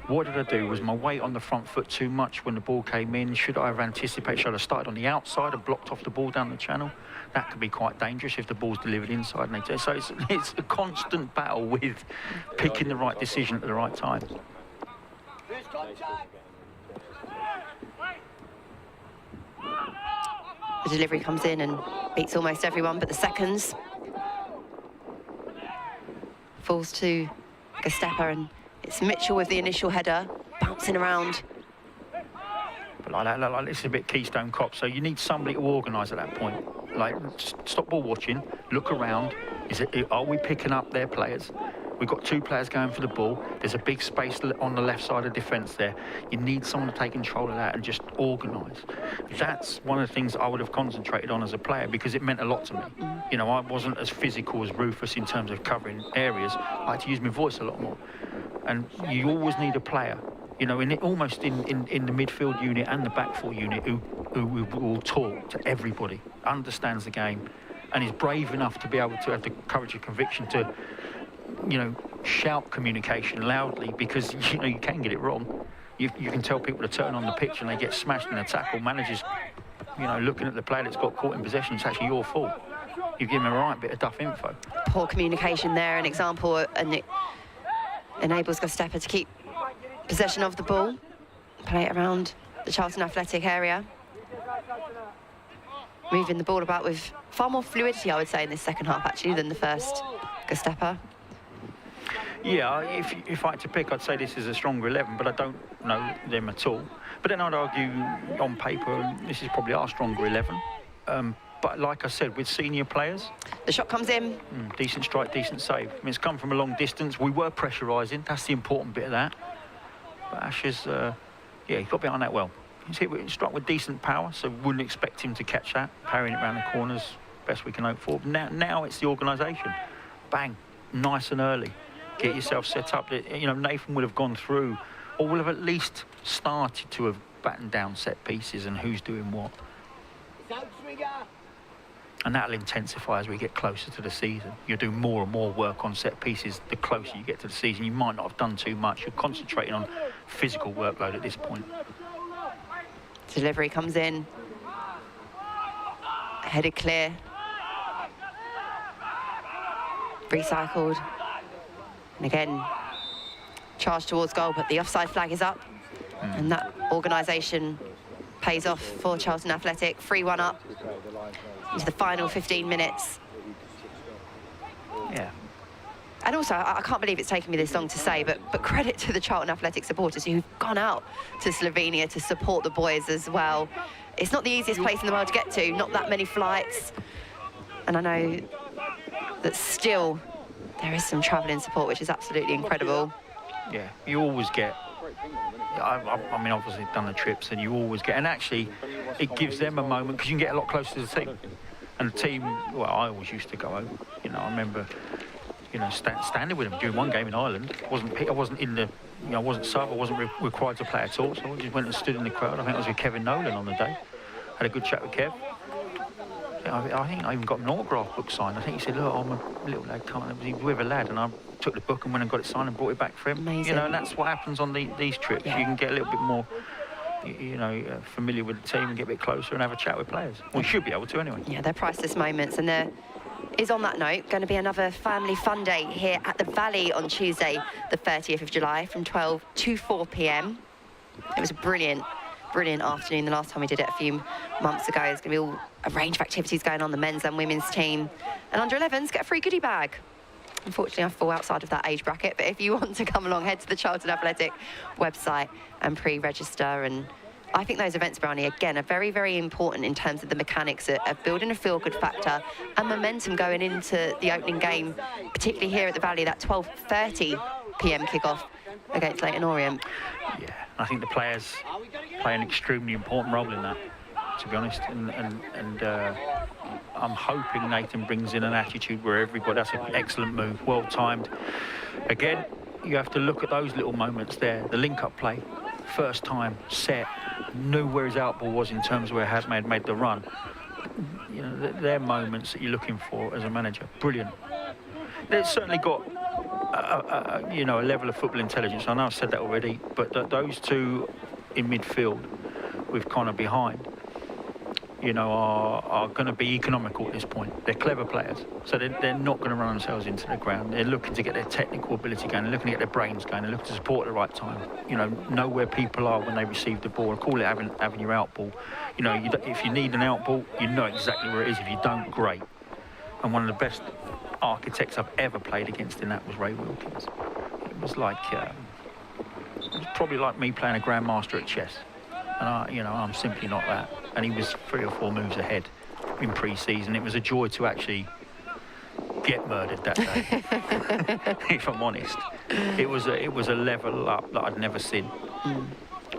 What did I do? Was my weight on the front foot too much when the ball came in? Should I have anticipated? Should I have started on the outside and blocked off the ball down the channel? That could be quite dangerous if the ball's delivered inside. And so it's a constant battle with picking the right decision at the right time. The delivery comes in and beats almost everyone but the seconds. Falls to Göztepe, and it's Mitchell with the initial header, bouncing around. But like this is a bit Keystone Cop, so you need somebody to organise at that point. Like, stop ball watching, look around. Are we picking up their players? We've got 2 players going for the ball. There's a big space on the left side of defence there. You need someone to take control of that and just organise. That's one of the things I would have concentrated on as a player, because it meant a lot to me. You know, I wasn't as physical as Rufus in terms of covering areas. I had to use my voice a lot more. And you always need a player, you know, almost in the midfield unit and the back 4 unit who will talk to everybody, understands the game, and is brave enough to be able to have the courage and conviction to, you know, shout communication loudly, because, you know, you can get it wrong. You can tell people to turn on the pitch and they get smashed in a tackle. Managers, you know, looking at the player that's got caught in possession, it's actually your fault. You give them a right bit of duff info. Poor communication there, an example, and it enables Göztepe to keep possession of the ball. play it around the Charlton Athletic area. Moving the ball about with far more fluidity, I would say, in this second half, actually, than the first Göztepe. Yeah, if I had to pick, I'd say this is a stronger 11, but I don't know them at all. But then I'd argue on paper, this is probably our stronger 11. But like I said, with senior players... The shot comes in. Decent strike, decent save. I mean, it's come from a long distance. We were pressurising. That's the important bit of that. But Asher's, yeah, he got behind that well. He's hit with, struck with decent power, so wouldn't expect him to catch that. Parrying it around the corners, best we can hope for. Now it's the organisation. Bang, nice and early. Get yourself set up. You know, Nathan would have gone through, or will have at least started to have battened down set pieces and who's doing what. And that'll intensify as we get closer to the season. You'll do more and more work on set pieces the closer you get to the season. You might not have done too much. You're concentrating on physical workload at this point. Delivery comes in. Headed clear. Recycled. And again, charge towards goal, but the offside flag is up. And that organisation pays off for Charlton Athletic. 3-1 up into the final 15 minutes. Yeah. And also, I can't believe it's taken me this long to say, but credit to the Charlton Athletic supporters who've gone out to Slovenia to support the boys as well. It's not the easiest place in the world to get to, not that many flights. And I know that still there is some travelling support, which is absolutely incredible. Yeah, you always get... I mean, obviously done the trips, and you always get... And actually, it gives them a moment, because you can get a lot closer to the team. And the team, well, I always used to go over. You know, I remember... You know, standing with them during one game in Ireland. I wasn't in the, you know, I wasn't sub. I wasn't required to play at all. So I just went and stood in the crowd. I think I was with Kevin Nolan on the day. Had a good chat with Kev. I think I even got an autograph book signed. I think he said, "Look, I'm a little lad, can't." He was with a lad, and I took the book and went and got it signed and brought it back for him. Amazing. You know, and that's what happens on these trips. Yeah. You can get a little bit more, you know, familiar with the team and get a bit closer and have a chat with players. Well, you should be able to anyway. Yeah, they're priceless moments, and there is, on that note, going to be another family fun day here at the Valley on Tuesday, the 30th of July, from 12 to 4 p.m. It was a brilliant afternoon the last time we did it a few months ago. There's going to be all a range of activities going on, the men's and women's team. And under 11s get a free goodie bag. Unfortunately, I fall outside of that age bracket, but if you want to come along, head to the Charlton Athletic website and pre-register. And I think those events, Brownie, again, are very, very important in terms of the mechanics of building a feel-good factor and momentum going into the opening game, particularly here at the Valley, that 12:30 p.m. kickoff against Leyton Orient. Yeah, I think the players play an extremely important role in that, to be honest. And I'm hoping Nathan brings in an attitude where everybody, that's an excellent move, well timed. Again, you have to look at those little moments there, the link-up play, first time, set, knew where his outball was in terms of where Hazmad made the run. You know, they're moments that you're looking for as a manager. Brilliant. They've certainly got you know, a level of football intelligence. I know I've said that already, but those two in midfield with Connor behind, you know, are going to be economical at this point. They're clever players, so they're not going to run themselves into the ground. They're looking to get their technical ability going. They're looking to get their brains going. They're looking to support at the right time. You know where people are when they receive the ball. I call it having your outball. You know, if you need an outball, you know exactly where it is. If you don't, great. And one of the best architects I've ever played against in that was Ray Wilkins. It was like, it was probably like me playing a grandmaster at chess. And you know, I'm simply not that. And he was 3 or 4 moves ahead in pre-season. It was a joy to actually get murdered that day. If I'm honest, it was a level up that I'd never seen.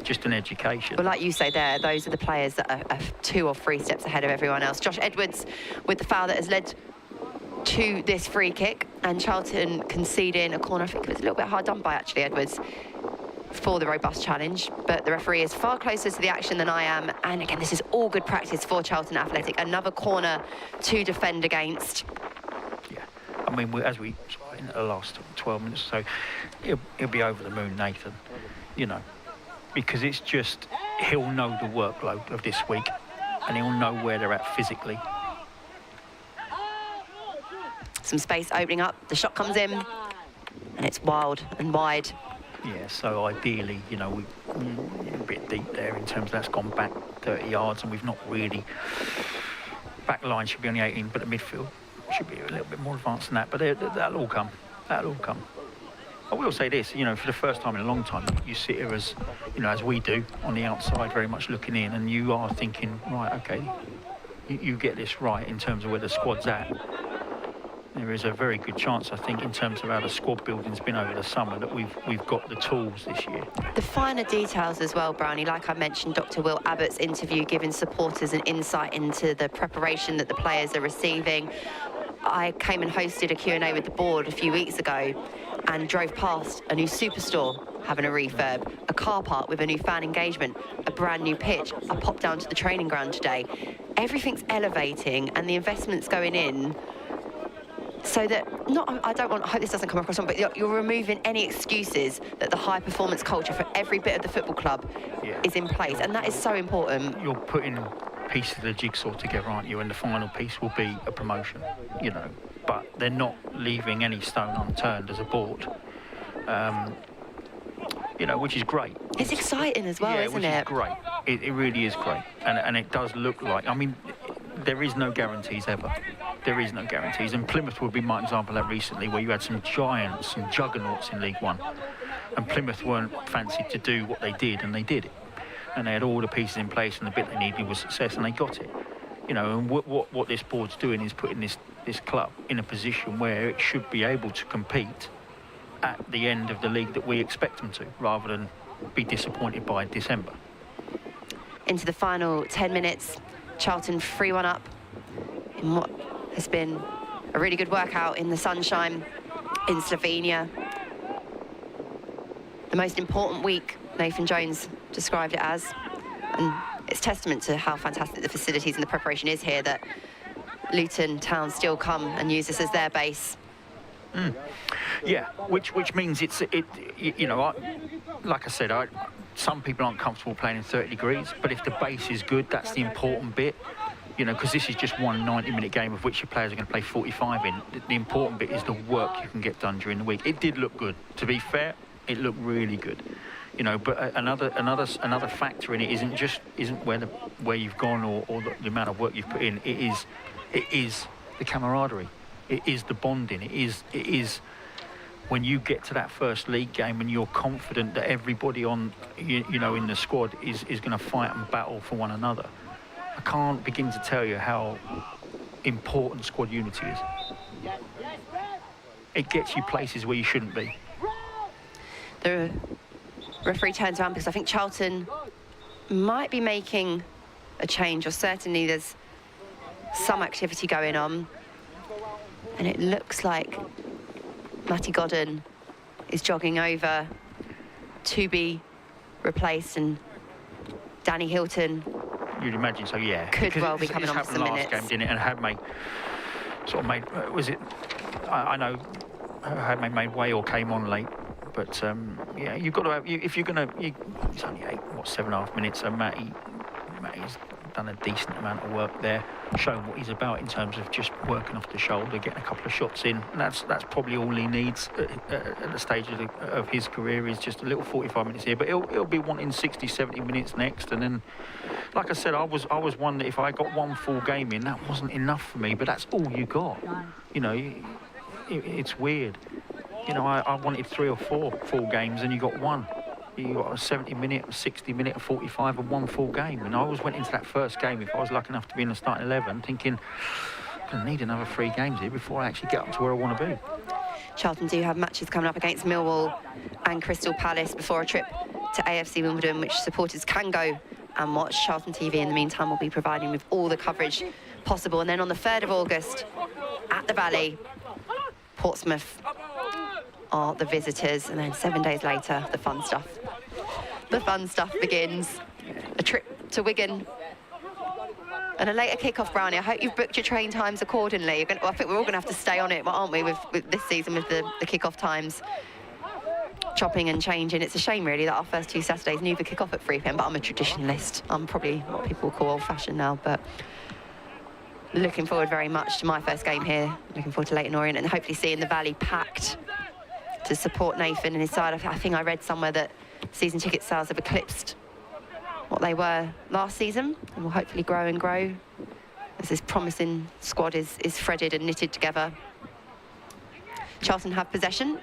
Just an education. Well, like you say there, those are the players that are 2 or 3 steps ahead of everyone else. Josh Edwards with the foul that has led to this free kick, and Charlton conceding a corner. I think it was a little bit hard done by, actually, Edwards, for the robust challenge, but the referee is far closer to the action than I am. And again, this is all good practice for Charlton Athletic. Another corner to defend against. Yeah, I mean, as we in the last 12 minutes or so, he'll be over the moon, Nathan, you know, because it's just, he'll know the workload of this week and he'll know where they're at physically. Some space opening up, the shot comes in, and it's wild and wide. Yeah, so ideally, you know, we're a bit deep there in terms of that's gone back 30 yards and we've not really... Back line should be on the 18, but the midfield should be a little bit more advanced than that. But that'll all come. That'll all come. I will say this, you know, for the first time in a long time, you sit here as, you know, as we do on the outside, very much looking in, and you are thinking, right, okay, you get this right in terms of where the squad's at. There is a very good chance, I think, in terms of how the squad building's been over the summer, that we've got the tools this year. The finer details as well, Brownie. Like I mentioned, Dr. Will Abbott's interview giving supporters an insight into the preparation that the players are receiving. I came and hosted a Q&A with the board a few weeks ago and drove past a new superstore having a refurb, a car park with a new fan engagement, a brand new pitch. I popped down to the training ground today. Everything's elevating and the investment's going in so that, I hope this doesn't come across wrong, but you're removing any excuses that the high performance culture for every bit of the football club is in place, and that is so important. You're putting pieces of the jigsaw together, aren't you? And the final piece will be a promotion, you know, but they're not leaving any stone unturned as a board, you know, which is great. It's exciting as well, isn't it? Which is great. It really is great, and it does look like, I mean, there is no guarantees ever. There is no guarantees, and Plymouth would be my example of that recently, where you had some giants, some juggernauts in League One, and Plymouth weren't fancied to do what they did, and they did it. And they had all the pieces in place, and the bit they needed was success, and they got it. You know, and what this board's doing is putting this club in a position where it should be able to compete at the end of the league that we expect them to, rather than be disappointed by December. Into the final 10 minutes, Charlton 3-1 up in what has been a really good workout in the sunshine in Slovenia. The most important week, Nathan Jones described it as, and it's testament to how fantastic the facilities and the preparation is here that Luton Town still come and use this as their base. Yeah, which means you know, like I said, some people aren't comfortable playing in 30 degrees, but if the base is good, that's the important bit. You know, because this is just one 90-minute game of which your players are going to play 45 in. The important bit is the work you can get done during the week. It did look good. To be fair, it looked really good. You know, but another factor in it isn't where you've gone or the amount of work you've put in. It is the camaraderie. It is the bonding. It is when you get to that first league game and you're confident that everybody on you know in the squad is going to fight and battle for one another. I can't begin to tell you how important squad unity is. It gets you places where you shouldn't be. The referee turns around because I think Charlton might be making a change, or certainly there's some activity going on. And it looks like Matty Godden is jogging over to be replaced, and Danny Hilton... You'd imagine so, yeah. Could well be coming on for some minutes. Last game, didn't it? And had made, was it? I know, had made way or came on late, but yeah, you've got to have. If you're gonna, it's only 7.5 minutes. So Matty's done a decent amount of work there, showing what he's about in terms of just working off the shoulder, getting a couple of shots in. And that's probably all he needs at the stage of his career, is just a little 45 minutes here. But he'll be wanting 60, 70 minutes next, and then. Like I said, I was one that if I got one full game in, that wasn't enough for me. But that's all you got. You know, it's weird. You know, I wanted 3 or 4 full games, and you got one. You got a 70-minute, a 60-minute, a 45, and one full game. And I always went into that first game, if I was lucky enough to be in the starting 11, thinking I'm going to need another 3 games here before I actually get up to where I want to be. Charlton do have matches coming up against Millwall and Crystal Palace before a trip to AFC Wimbledon, which supporters can go and watch. Charlton TV in the meantime will be providing with all the coverage possible. And then on the 3rd of August at the Valley, Portsmouth are the visitors, and then 7 days later the fun stuff. The fun stuff begins. A trip to Wigan and a later kick-off, Brownie. I hope you've booked your train times accordingly. I think we're all going to have to stay on it, aren't we, with this season with the kick-off times. Chopping and changing. It's a shame, really, that our first 2 Saturdays neither kick off at 3 p.m, but I'm a traditionalist. I'm probably what people call old-fashioned now, but looking forward very much to my first game here. Looking forward to Leyton Orient and hopefully seeing the Valley packed to support Nathan and his side. I think I read somewhere that season ticket sales have eclipsed what they were last season, and will hopefully grow and grow as this promising squad is threaded and knitted together. Charlton have possession.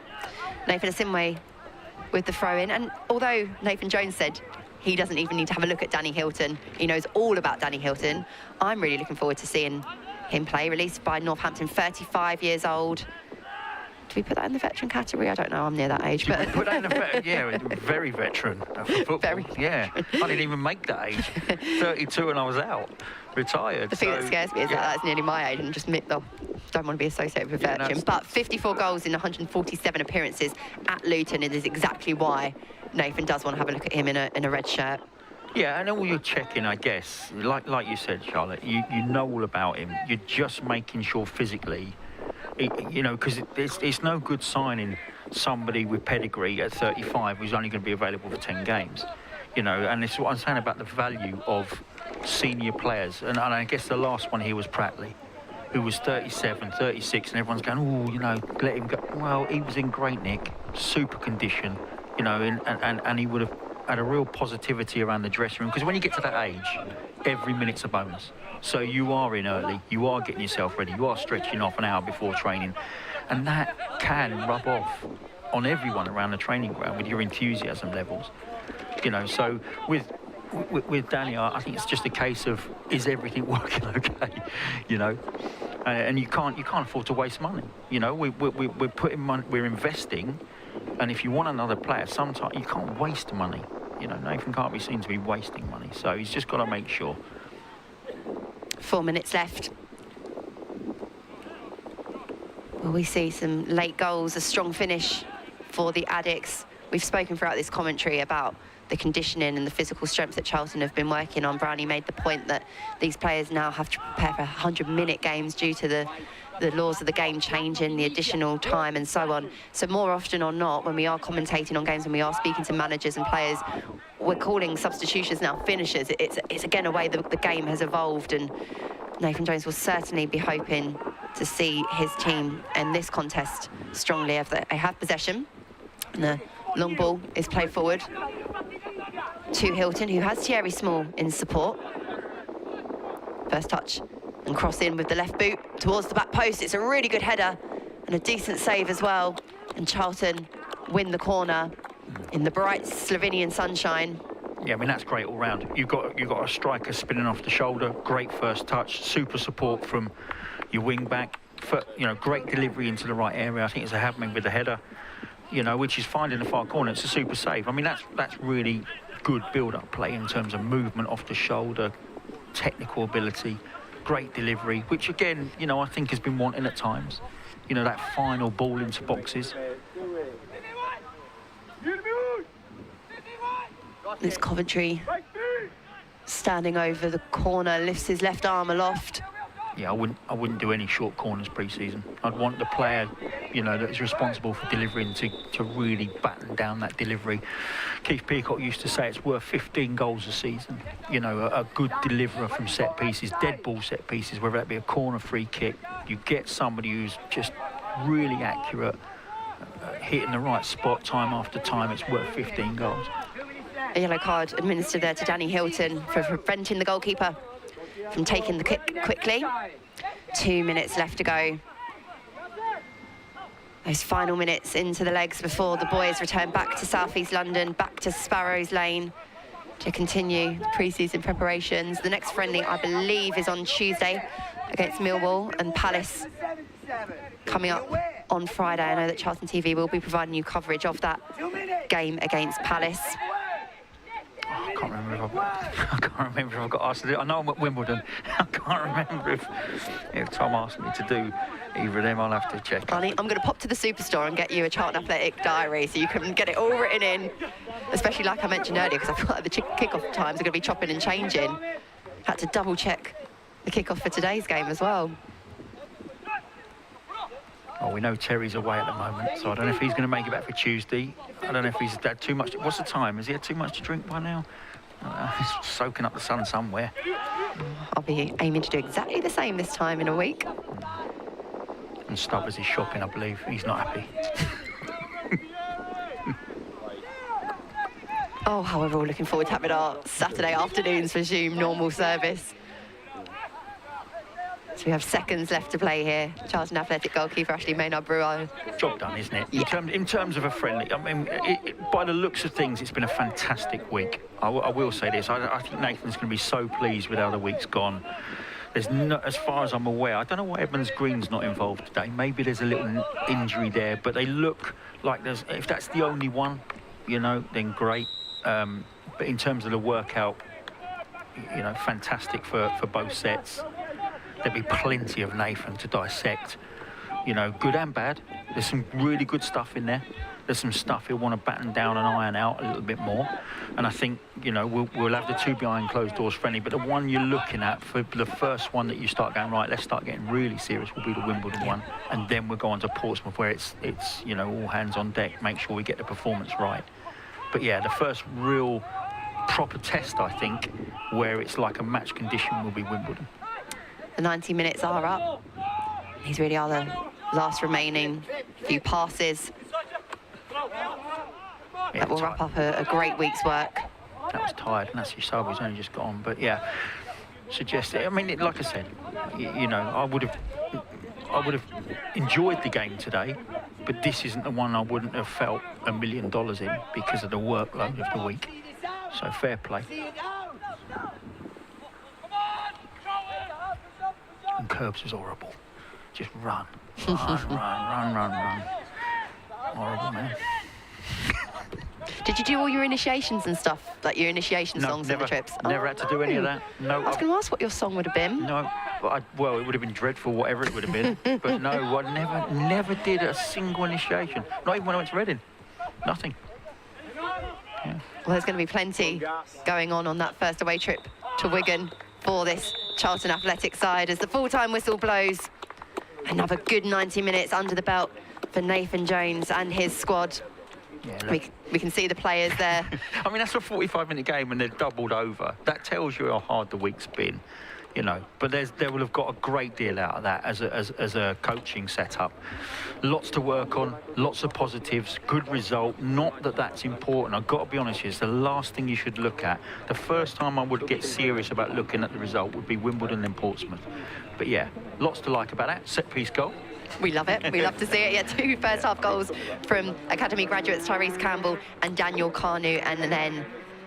Nathan Asimwe with the throw-in, and although Nathan Jones said he doesn't even need to have a look at Danny Hilton, he knows all about Danny Hilton, I'm really looking forward to seeing him play. Released by Northampton, 35 years old. Do we put that in the veteran category? I don't know, I'm near that age. But Put that in the veteran, yeah, very veteran for football. Very yeah, I didn't even make that age. 32 and I was out, retired. The thing that scares me is that that's nearly my age, and just don't want to be associated with veteran. But 54 goals in 147 appearances at Luton, it is exactly why Nathan does want to have a look at him in a red shirt. Yeah, and all you're checking, I guess, like you said, Charlotte, you know all about him. You're just making sure physically, you know, because it's no good signing somebody with pedigree at 35 who's only going to be available for 10 games. You know, and it's what I'm saying about the value of senior players. And I guess the last one here was Pratley, who was 37, 36, and everyone's going, oh, you know, let him go. Well, he was in great nick, super condition, you know, and he would have had a real positivity around the dressing room, because when you get to that age, every minute's a bonus. So you are in early, you are getting yourself ready, you are stretching off an hour before training, and that can rub off on everyone around the training ground with your enthusiasm levels. You know, so with Danny, I think it's just a case of, is everything working okay? You know, and you can't afford to waste money. You know, we're putting money, we're investing, and if you want another player, sometimes you can't waste money. You know, Nathan can't be seen to be wasting money, so he's just got to make sure. 4 minutes left. Will we see some late goals, a strong finish for the Addicks? We've spoken throughout this commentary about the conditioning and the physical strength that Charlton have been working on. Brownie made the point that these players now have to prepare for 100-minute games due to the laws of the game changing, the additional time and so on. So more often or not, when we are commentating on games and we are speaking to managers and players, we're calling substitutions now finishers. It's again a way the game has evolved, and Nathan Jones will certainly be hoping to see his team in this contest strongly. They have possession, and the long ball is played forward to Hilton, who has Thierry Small in support. First touch and cross in with the left boot towards the back post. It's a really good header and a decent save as well. And Charlton win the corner in the bright Slovenian sunshine. Yeah, I mean, that's great all round. You've got a striker spinning off the shoulder, great first touch, super support from your wing back, you know, great delivery into the right area. I think it's a Havman with the header, you know, which is finding the far corner. It's a super save. I mean, that's really good build-up play in terms of movement off the shoulder, technical ability, great delivery, which again, you know, I think has been wanting at times. You know, that final ball into boxes. This Coventry standing over the corner, lifts his left arm aloft. Yeah, I wouldn't do any short corners pre-season. I'd want the player, you know, that is responsible for delivering to really batten down that delivery. Keith Peacock used to say it's worth 15 goals a season. You know, a good deliverer from set pieces, dead ball set pieces, whether that be a corner, free kick. You get somebody who's just really accurate, hitting the right spot time after time, it's worth 15 goals. A yellow card administered there to Danny Hilton for preventing the goalkeeper from taking the kick quickly. 2 minutes left to go. Those final minutes into the legs before the boys return back to South East London, back to Sparrows Lane to continue the pre-season preparations. The next friendly, I believe, is on Tuesday against Millwall, and Palace coming up on Friday. I know that Charlton TV will be providing you coverage of that game against Palace. I can't remember if I got asked to do it. I know I'm at Wimbledon. I can't remember if Tom asked me to do either of them. I'll have to check. Barney, I'm going to pop to the Superstore and get you a Charlton Athletic diary so you can get it all written in, especially like I mentioned earlier, because I feel like the kick-off times are going to be chopping and changing. Had to double-check the kick-off for today's game as well. Oh, we know Terry's away at the moment, so I don't know if he's going to make it back for Tuesday. I don't know if he's had too much. What's the time? Has he had too much to drink by now? He's soaking up the sun somewhere. I'll be aiming to do exactly the same this time in a week. And Stubbers is shopping, I believe. He's not happy. Oh, how we're all looking forward to having our Saturday afternoons resume normal service. So we have seconds left to play here. Charlton Athletic goalkeeper Ashley Maynard-Brewer. Job done, isn't it? Yeah. In terms of a friendly, I mean, by the looks of things, it's been a fantastic week. I will say this. I think Nathan's going to be so pleased with how the week's gone. There's no, as far as I'm aware, I don't know why Edmonds Green's not involved today. Maybe there's a little injury there, but they look like there's. If that's the only one, you know, then great. But in terms of the workout, you know, fantastic for both sets. There'll be plenty of Nathan to dissect, you know, good and bad. There's some really good stuff in there. There's some stuff he'll want to batten down and iron out a little bit more. And I think, you know, we'll have the two behind closed doors friendly, but the one you're looking at for the first one that you start going, right, let's start getting really serious, will be the Wimbledon one. And then we'll go on to Portsmouth where it's you know, all hands on deck, make sure we get the performance right. But yeah, the first real proper test, I think, where it's like a match condition will be Wimbledon. The 90 minutes are up. These really are the last remaining few passes. That will wrap up a great week's work. That was tired, and that's Yusawa's only just got on. But yeah, suggested. I mean, like I said, you know, I would have enjoyed the game today, but this isn't the one I wouldn't have felt $1 million in because of the workload of the week. So fair play. And Curbs was horrible. Just run. Run. Horrible, man. Did you do all your initiations and stuff, like your initiation songs never, on the trips? Never had to do any of that. No. I was going to ask what your song would have been. No, but well, it would have been dreadful, whatever it would have been. But no, I never did a single initiation. Not even when I went to Reading. Nothing. Yeah. Well, there's going to be plenty going on that first away trip to Wigan for this Charlton Athletic side as the full-time whistle blows. Another good 90 minutes under the belt for Nathan Jones and his squad. Yeah, we can see the players there. I mean, that's a 45-minute game and they're doubled over. That tells you how hard the week's been, you know. But they will have got a great deal out of that as a coaching setup. Lots to work on, lots of positives, good result. Not that that's important. I've got to be honest with you, it's the last thing you should look at. The first time I would get serious about looking at the result would be Wimbledon and Portsmouth. But yeah, lots to like about that. Set-piece goal. We love it. We love to see it. Yeah, two first-half goals from Academy graduates Tyrese Campbell and Daniel Carnu, and then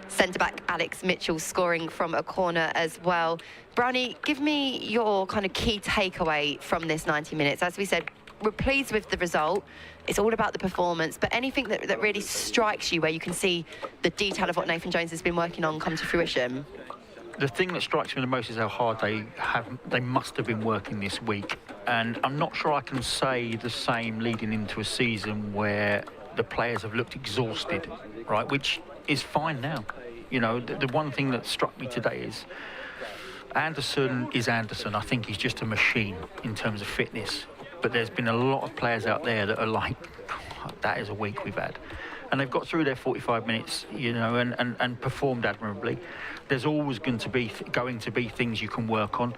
centre-back Alex Mitchell scoring from a corner as well. Brownie, give me your kind of key takeaway from this 90 minutes. As we said, we're pleased with the result. It's all about the performance, but anything that really strikes you where you can see the detail of what Nathan Jones has been working on come to fruition? The thing that strikes me the most is how hard they must have been working this week. And I'm not sure I can say the same leading into a season where the players have looked exhausted, right? Which is fine now. You know, the one thing that struck me today is Anderson is Anderson. I think he's just a machine in terms of fitness. But there's been a lot of players out there that are like, that is a week we've had. And they've got through their 45 minutes, you know, and performed admirably. There's always going to be things you can work on.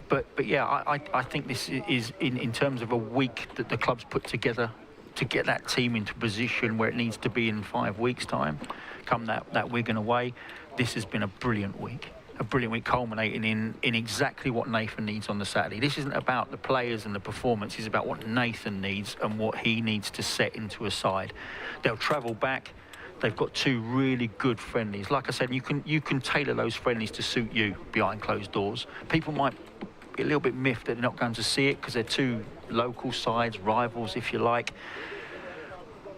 But yeah, I think this is in terms of a week that the club's put together to get that team into position where it needs to be in 5 weeks' time, come that Wigan away. This has been a brilliant week. A brilliant week culminating in exactly what Nathan needs on the Saturday. This isn't about the players and the performance, it's about what Nathan needs and what he needs to set into a side. They'll travel back. They've got two really good friendlies. Like I said, you can tailor those friendlies to suit you behind closed doors. People might be a little bit miffed that they're not going to see it because they're two local sides, rivals if you like.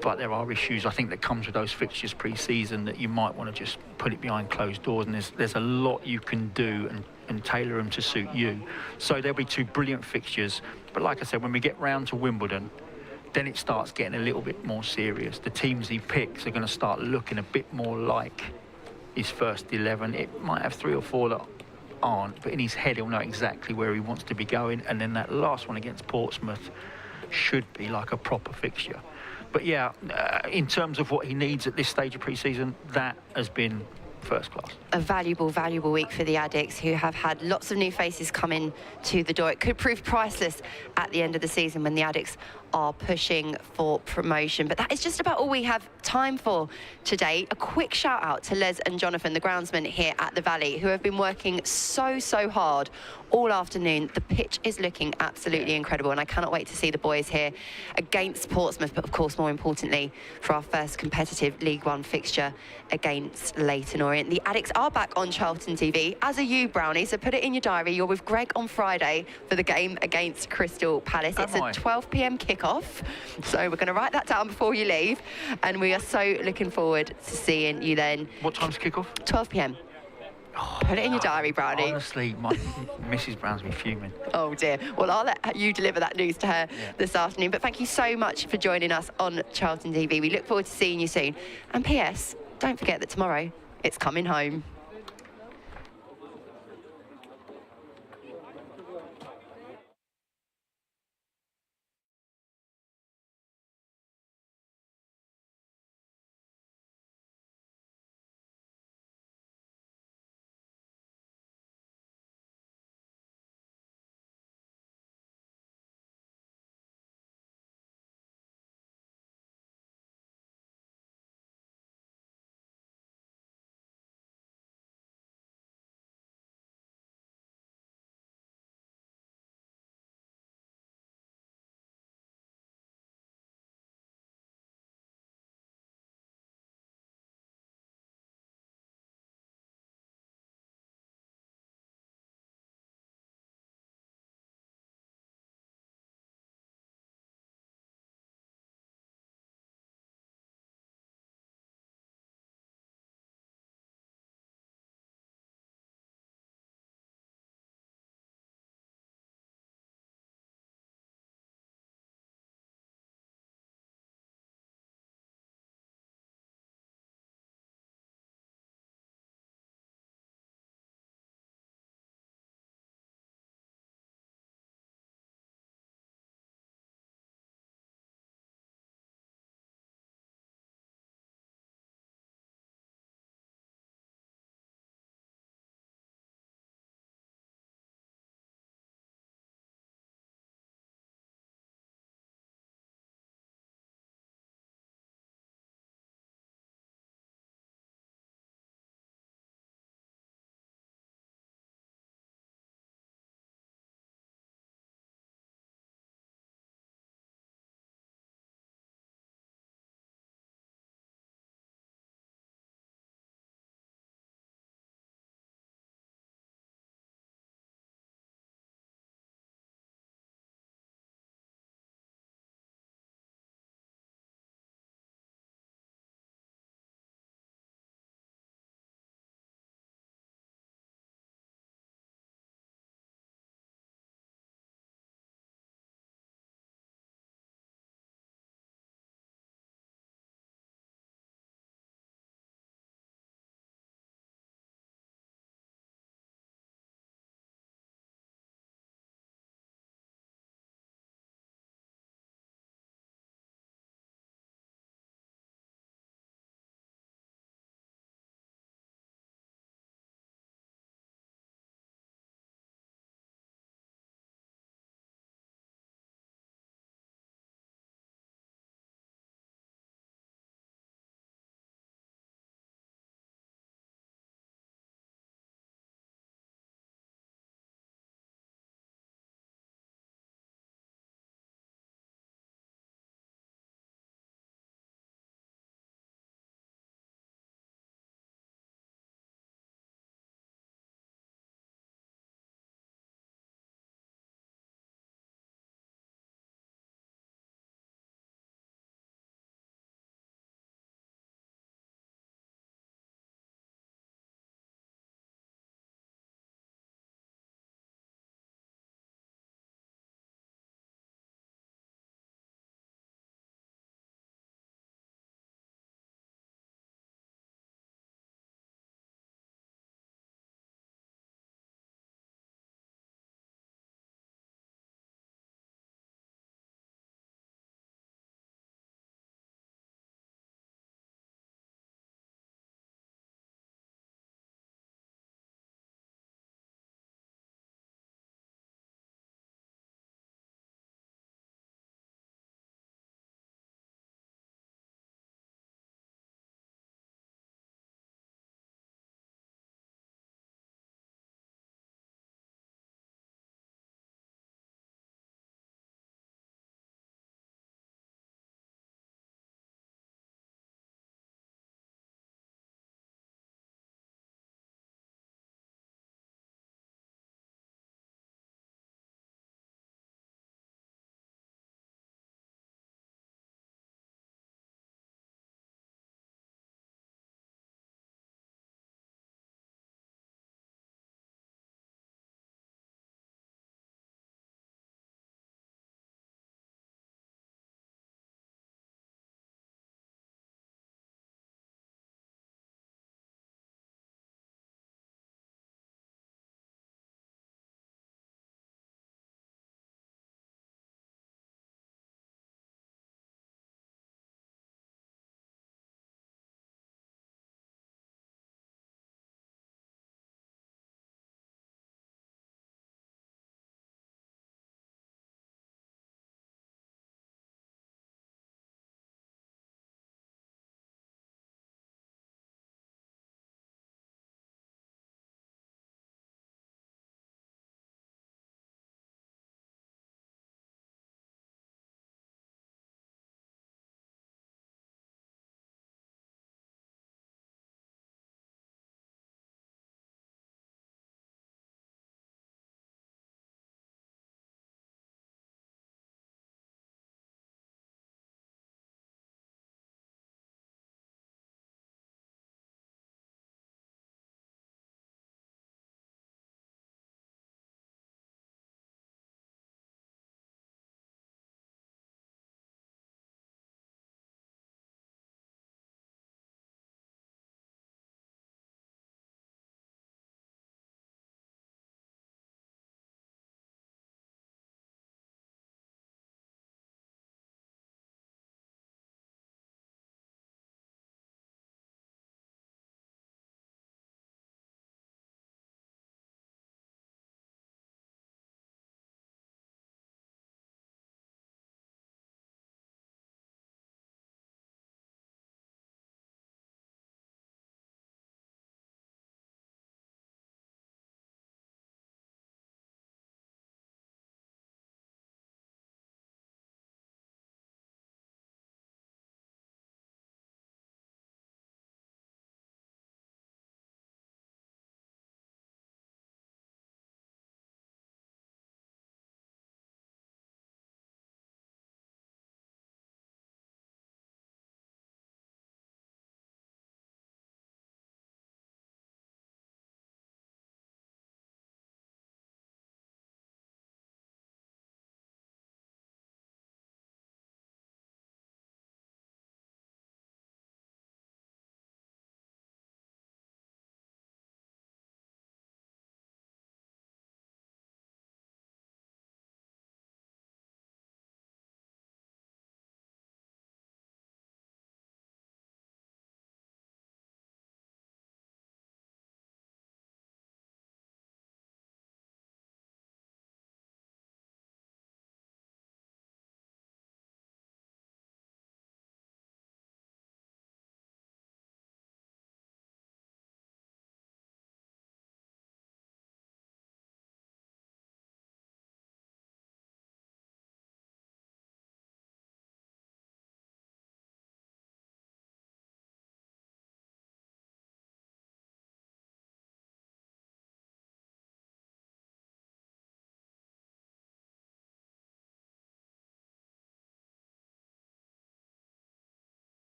But there are issues, I think, that comes with those fixtures pre-season that you might want to just put it behind closed doors, and there's a lot you can do and tailor them to suit you. So there'll be two brilliant fixtures. But like I said, when we get round to Wimbledon, then it starts getting a little bit more serious. The teams he picks are going to start looking a bit more like his first 11. It might have 3 or 4 that aren't, but in his head he'll know exactly where he wants to be going. And then that last one against Portsmouth should be like a proper fixture. But yeah, in terms of what he needs at this stage of pre-season, that has been first class. A valuable week for the Addicks, who have had lots of new faces come in to the door. It could prove priceless at the end of the season when the Addicks are pushing for promotion. But that is just about all we have time for today. A quick shout out to Les and Jonathan, the groundsmen here at the Valley, who have been working so hard all afternoon. The pitch is looking absolutely incredible, and I cannot wait to see the boys here against Portsmouth, but of course, more importantly, for our first competitive League One fixture against Leyton Orient. The Addicks are back on Charlton TV, as are you, Brownie, so put it in your diary. You're with Greg on Friday for the game against Crystal Palace. It's a 12 p.m. kickoff, so we're going to write that down before you leave, and we are so looking forward to seeing you then. What time's kickoff? 12 p.m. Put it in your diary, Brownie. Honestly, my Mrs. Brown's me fuming. Oh dear. Well, I'll let you deliver that news to her this afternoon. But thank you so much for joining us on Charlton TV. We look forward to seeing you soon. And P.S., don't forget that tomorrow it's coming home.